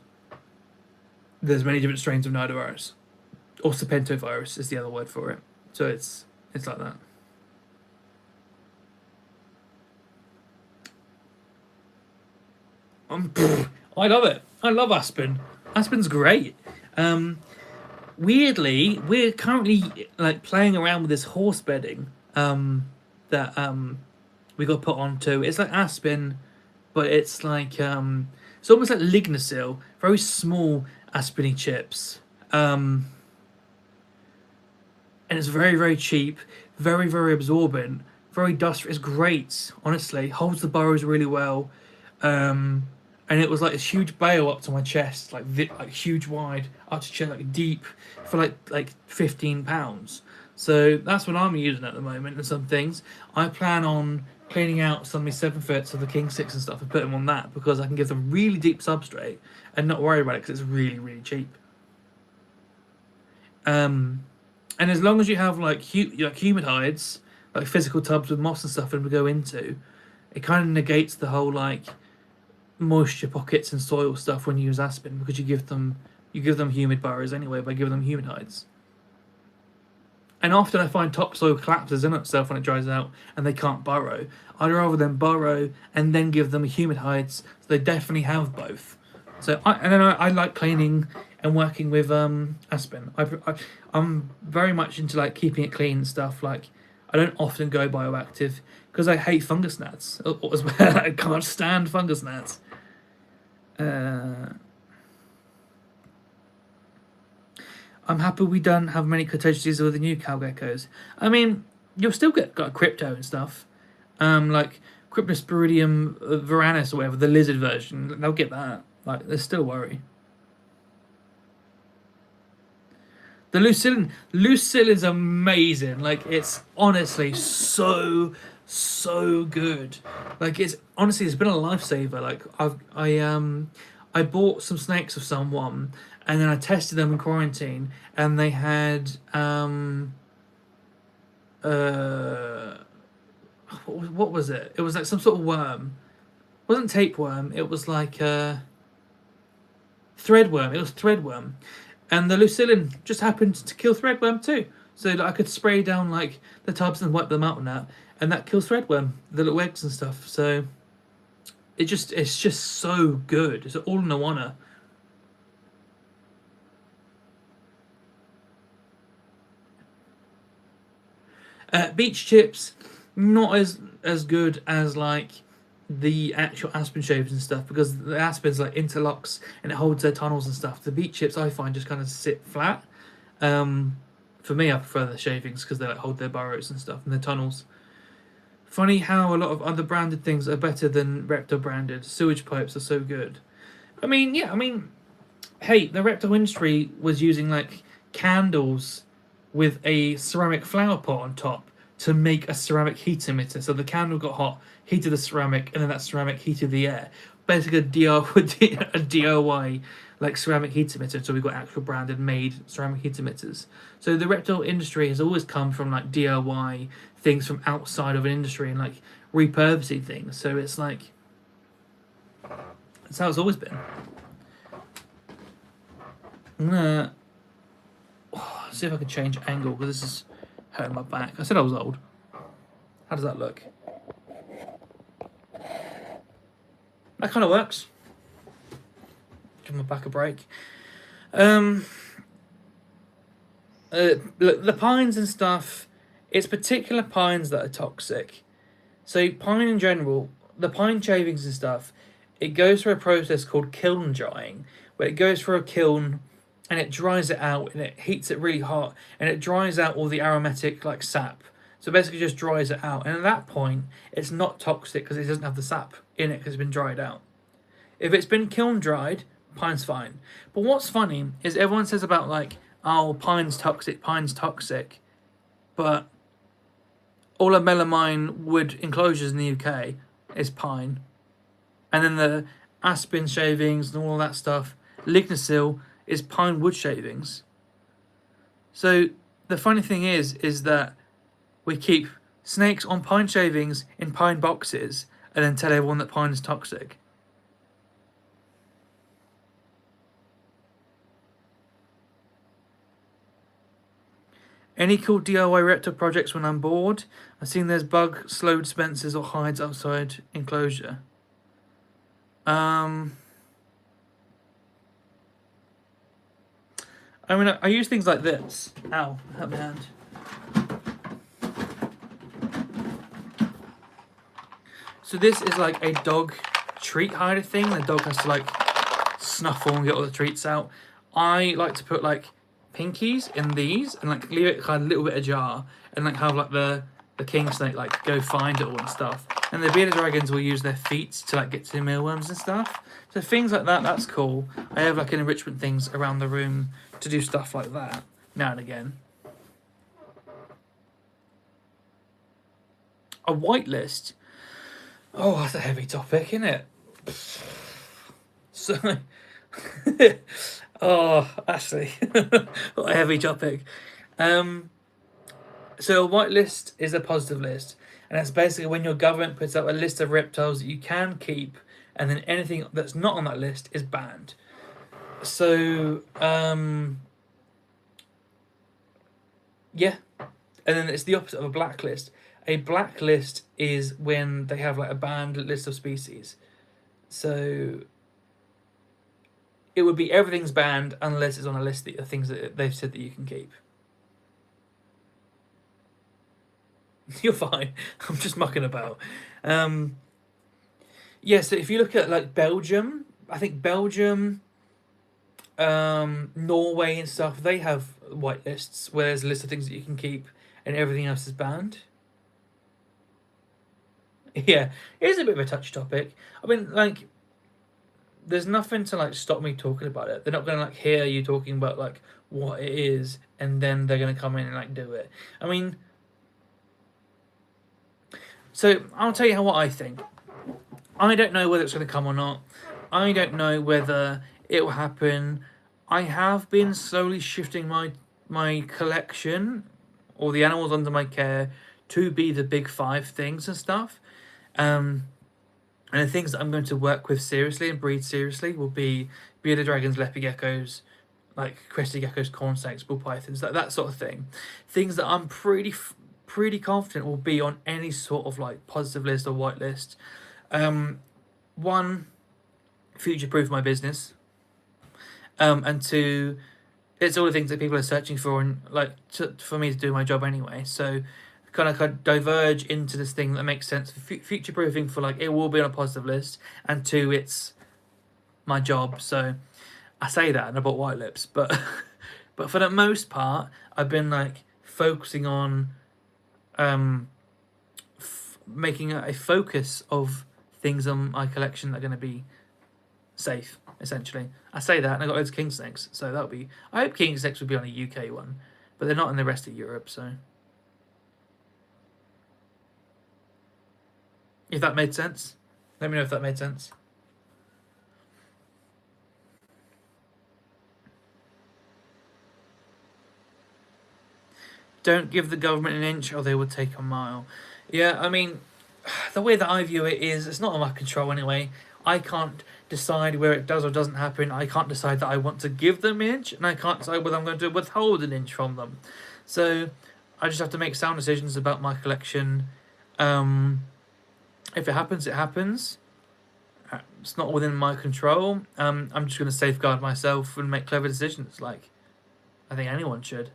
There's many different strains of nidovirus, or serpentovirus is the other word for it. So it's like that. I love it. I love Aspen. Aspen's great. Weirdly, we're currently like playing around with this horse bedding that we got put onto. It's like Aspen, but it's like it's almost like Lignosil, very small aspeny chips. And it's very, very cheap, very, very absorbent, very dust. It's great, honestly. Holds the burrows really well. And it was like this huge bale up to my chest, like huge wide, up to chest, like deep, for like £15. So that's what I'm using at the moment. And some things I plan on cleaning out some of my 7 foots of the king six and stuff and put them on that, because I can give them really deep substrate and not worry about it because it's really, really cheap. And as long as you have like humid hides, like physical tubs with moss and stuff, and we go into, it kind of negates the whole like moisture pockets and soil stuff when you use aspen, because you give them humid burrows anyway by giving them humid hides. And often I find topsoil collapses in itself when it dries out and they can't burrow. I'd rather them burrow and then give them humid hides, so they definitely have both. So I like cleaning and working with aspen. I'm very much into like keeping it clean and stuff. Like, I don't often go bioactive because I hate fungus gnats as well. I can't stand fungus gnats. I'm happy we don't have many cotocities with the new cow geckos. I mean, you'll still got crypto and stuff, like Cryptosporidium varanus or whatever, the lizard version. They'll get that. Like, there's still worry. The Lucilin's amazing. Like, it's honestly so good. Like, it's been a lifesaver. Like, I bought some snakes of someone, and then I tested them in quarantine, and they had what was it? It was like some sort of worm. It wasn't tapeworm. It was like threadworm. It was threadworm. And the Lucilin just happened to kill threadworm too. So like, I could spray down like the tubs and wipe them out and that kills threadworm, the little eggs and stuff. So it's just so good. It's all in a one. Beach chips, not as good as like the actual aspen shavings and stuff, because the aspen's like interlocks and it holds their tunnels and stuff. The beach chips I find just kind of sit flat. For me, I prefer the shavings because they like hold their burrows and stuff and their tunnels. Funny how a lot of other branded things are better than Reptile branded. Sewage pipes are so good. I mean, yeah, hey, the Reptile industry was using like candles with a ceramic flower pot on top to make a ceramic heat emitter. So the candle got hot, heated the ceramic, and then that ceramic heated the air. Basically a DIY like ceramic heat emitter. So we got actual branded made ceramic heat emitters. So the reptile industry has always come from like DIY things from outside of an industry and like repurposing things. So it's like, that's how it's always been. I'm gonna see if I can change angle, because this is hurting my back. I said I was old. How does that look? That kind of works. Give my back a break. The pines and stuff, it's particular pines that are toxic. So pine in general, the pine shavings and stuff, it goes through a process called kiln drying, where it goes through a kiln and it dries it out and it heats it really hot and it dries out all the aromatic like sap. So basically just dries it out, and at that point it's not toxic because it doesn't have the sap in it because it's been dried out. If it's been kiln dried, pine's fine. But what's funny is everyone says about like, oh, pine's toxic, but all of melamine wood enclosures in the UK is pine. And then the aspen shavings and all that stuff, lignosil is pine wood shavings. So the funny thing is that we keep snakes on pine shavings in pine boxes and then tell everyone that pine is toxic. Any cool DIY reptile projects when I'm bored? I've seen there's bug slow dispensers or hides outside enclosure. I mean, I use things like this. Ow, hurt my hand. So this is like a dog treat hider thing. The dog has to like snuffle and get all the treats out. I like to put like pinkies in these and like leave it kind of a little bit ajar and like have like the king snake like go find it all and stuff. And the bearded dragons will use their feet to like get to the mealworms and stuff. So things like that, that's cool. I have like enrichment things around the room to do stuff like that now and again. A whitelist. Oh, that's a heavy topic, isn't it? So, oh, Ashley, what a heavy topic. Um, so a white list is a positive list, and that's basically when your government puts up a list of reptiles that you can keep, and then anything that's not on that list is banned. So, yeah, and then it's the opposite of a blacklist. A blacklist is when they have like a banned list of species. So it would be everything's banned unless it's on a list of things that they've said that you can keep. You're fine. I'm just mucking about. Yeah, so if you look at like Belgium, I think Belgium, Norway and stuff, they have white lists where there's a list of things that you can keep and everything else is banned. Yeah, it is a bit of a touchy topic. I mean, like, there's nothing to like stop me talking about it. They're not gonna like hear you talking about like what it is, and then they're gonna come in and like do it. I mean, so I'll tell you what I think. I don't know whether it's gonna come or not. I don't know whether it will happen. I have been slowly shifting my collection or the animals under my care to be the big five things and stuff. And the things that I'm going to work with seriously and breed seriously will be bearded dragons, leopard geckos, like crested geckos, corn snakes, bull pythons, that sort of thing. Things that I'm pretty confident will be on any sort of like positive list or white list. One, future proof my business. And two, it's all the things that people are searching for and like for me to do my job anyway. So kind of diverge into this thing that makes sense for future proofing for like it will be on a positive list, and two, it's my job. So I say that and I bought white lips, but but for the most part I've been like focusing on making a focus of things on my collection that are going to be safe, essentially. I say that and I got loads of king snakes, so that'll be, I hope king snakes would be on a UK one, but they're not in the rest of Europe. So if that made sense, let me know if that made sense. Don't give the government an inch or they will take a mile. Yeah, I mean, the way that I view it is it's not in my control anyway. I can't decide where it does or doesn't happen. I can't decide that I want to give them an inch, and I can't decide whether I'm going to withhold an inch from them. So I just have to make sound decisions about my collection. If it happens, it happens. It's not within my control. I'm just going to safeguard myself and make clever decisions, like I think anyone should.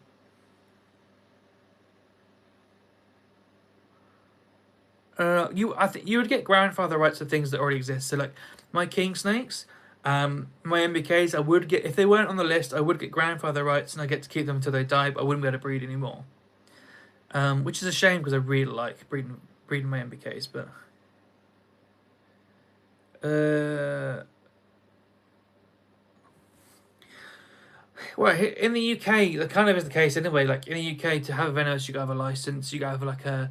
I think you would get grandfather rights to things that already exist. So like my king snakes, my MBKs, I would get if they weren't on the list. I would get grandfather rights, and I get to keep them until they die. But I wouldn't be able to breed anymore, which is a shame because I really like breeding my MBKs. But well, in the UK, that kind of is the case anyway. Like in the UK, to have a venomous, you gotta have a license. You gotta have like a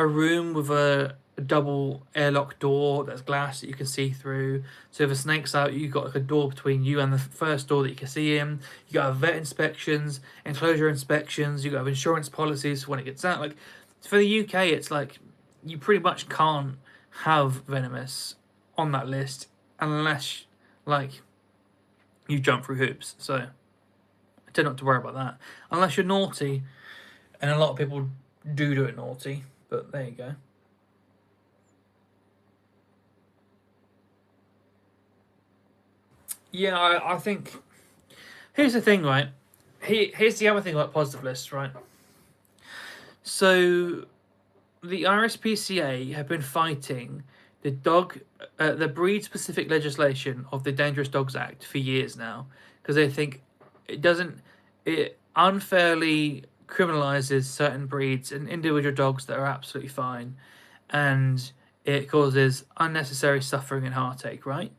room with a double airlock door that's glass that you can see through. So if a snake's out, you've got like a door between you and the first door that you can see in. You got to have vet inspections, enclosure inspections. You got to have insurance policies for when it gets out. Like for the UK, it's like you pretty much can't have venomous on that list unless like you jump through hoops. So I tend not to worry about that unless you're naughty, and a lot of people do it naughty. But there you go. Yeah, I think here's the thing, right? Here's the other thing about positive lists, right? So the RSPCA have been fighting the breed-specific legislation of the Dangerous Dogs Act for years now because they think it unfairly criminalizes certain breeds and individual dogs that are absolutely fine, and it causes unnecessary suffering and heartache, right?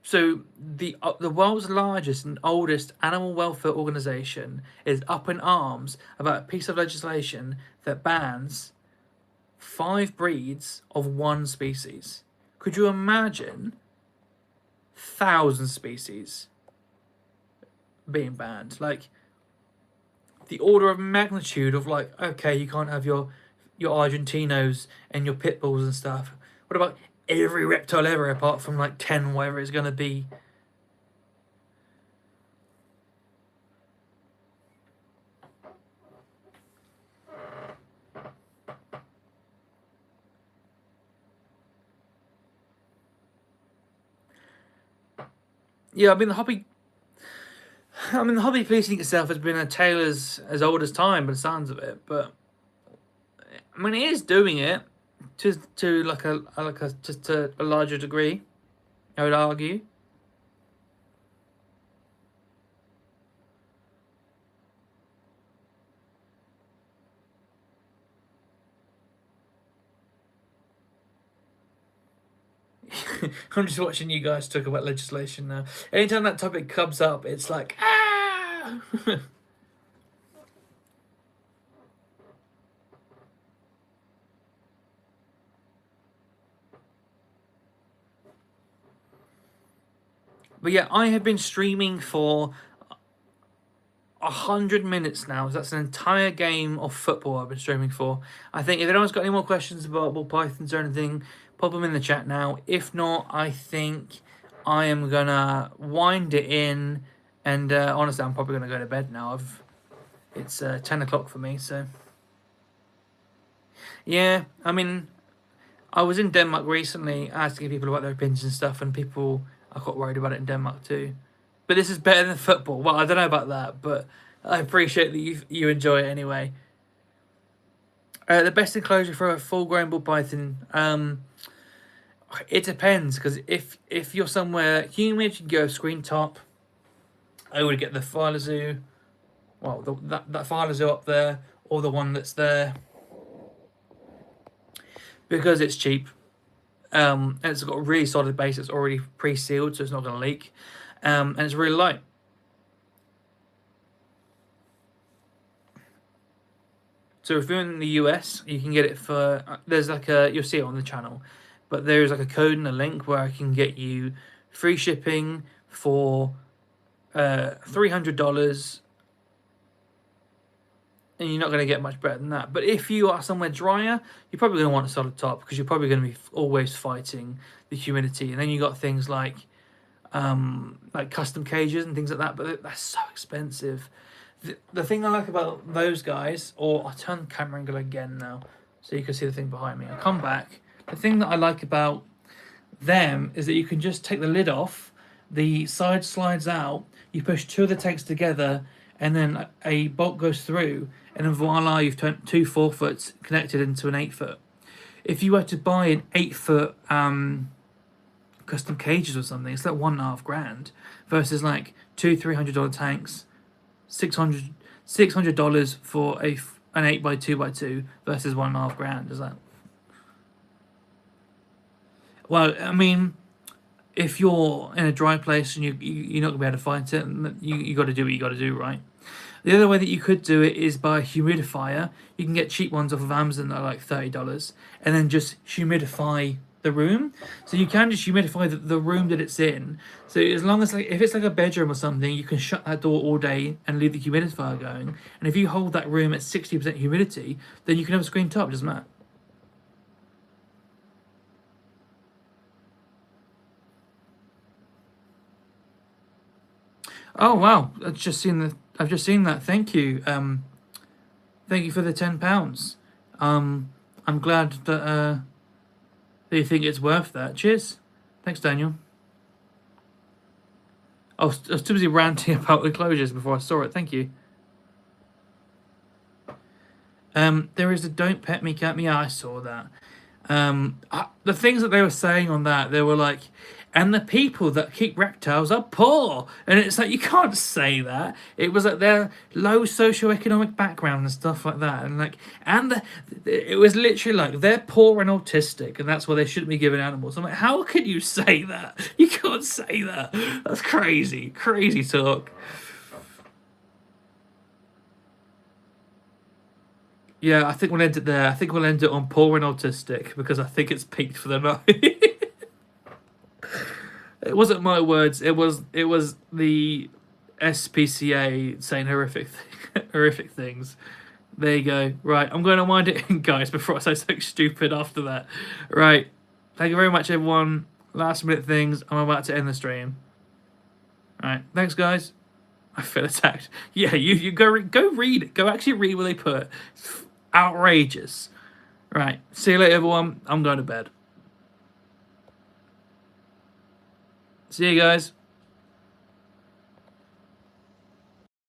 So the world's largest and oldest animal welfare organization is up in arms about a piece of legislation that bans 5 breeds of one species. Could you imagine 1,000 species being banned? Like, the order of magnitude of, like, okay, you can't have your Argentinos and your pit bulls and stuff. What about every reptile ever apart from like 10, whatever it's going to be? Yeah, the hobby policing itself has been a tale as old as time, by the sounds of it. But I mean, it is doing it to like a just to a larger degree, I would argue. I'm just watching you guys talk about legislation now. Anytime that topic comes up, it's like, ah! But yeah, I have been streaming for 100 minutes now. That's an entire game of football I've been streaming for. I think if anyone's got any more questions about ball pythons or anything, pop them in the chat now. If not, I think I am gonna wind it in. And honestly, I'm probably gonna go to bed now. It's 10 o'clock for me, so yeah. I mean, I was in Denmark recently asking people about their opinions and stuff, and people are quite worried about it in Denmark too. But this is better than football. Well, I don't know about that, but I appreciate that you enjoy it anyway. The best enclosure for a full-grown ball python, it depends, because if you're somewhere humid, you can go screen top. I would get the Filer Zoo, well, that Filer Zoo up there, or the one that's there, because it's cheap. And it's got a really solid base. It's already pre-sealed, so it's not going to leak. And it's really light. So if you're in the US, you can get it for, there's like you'll see it on the channel, but there's like a code and a link where I can get you free shipping for $300, and you're not going to get much better than that. But if you are somewhere drier, you're probably going to want a solid top, because you're probably going to be always fighting the humidity. And then you got things like custom cages and things like that, but that's so expensive. The thing I like about those guys, or I'll turn the camera angle again now so you can see the thing behind me. I'll come back. The thing that I like about them is that you can just take the lid off, the side slides out, you push 2 of the tanks together, and then a bolt goes through, and then voila, you've turned 2 4-foots connected into an 8-foot. If you were to buy an 8-foot custom cages or something, it's like $1.5 versus like $200-300 tanks, $600 for an 8x2x2 versus $1.5. Is that? Well, I mean, if you're in a dry place and you're not gonna be able to fight it, you got to do what you got to do, right? The other way that you could do it is by a humidifier. You can get cheap ones off of Amazon that are like $30, and then just humidify the room. So you can just humidify the room that it's in. So as long as, like, if it's like a bedroom or something, you can shut that door all day and leave the humidifier going. And if you hold that room at 60% humidity, then you can have a screen top. It doesn't matter. Oh wow! I've just seen that. Thank you. Thank you for the £10. I'm glad that you think it's worth that. Cheers. Thanks, Daniel. I was too busy ranting about enclosures before I saw it. Thank you. There is a "Don't Pet Me, Cat Me." Yeah, I saw that. The things that they were saying on that, they were like, and the people that keep reptiles are poor, and it's like, you can't say that. It was like their low socioeconomic background and stuff like that, and like, it was literally like they're poor and autistic, and that's why they shouldn't be given animals. I'm like, how can you say that? You can't say that. That's crazy talk. Yeah, I think we'll end it there. I think we'll end it on poor and autistic because I think it's peaked for the night. It wasn't my words. It was the SPCA saying horrific things. There you go. Right, I'm going to wind it in, guys, before I say something stupid after that. Right, thank you very much, everyone. Last minute things. I'm about to end the stream. Right, thanks, guys. I feel attacked. Yeah, you go read it. Go actually read what they put. It's outrageous. Right, see you later, everyone. I'm going to bed. See you guys.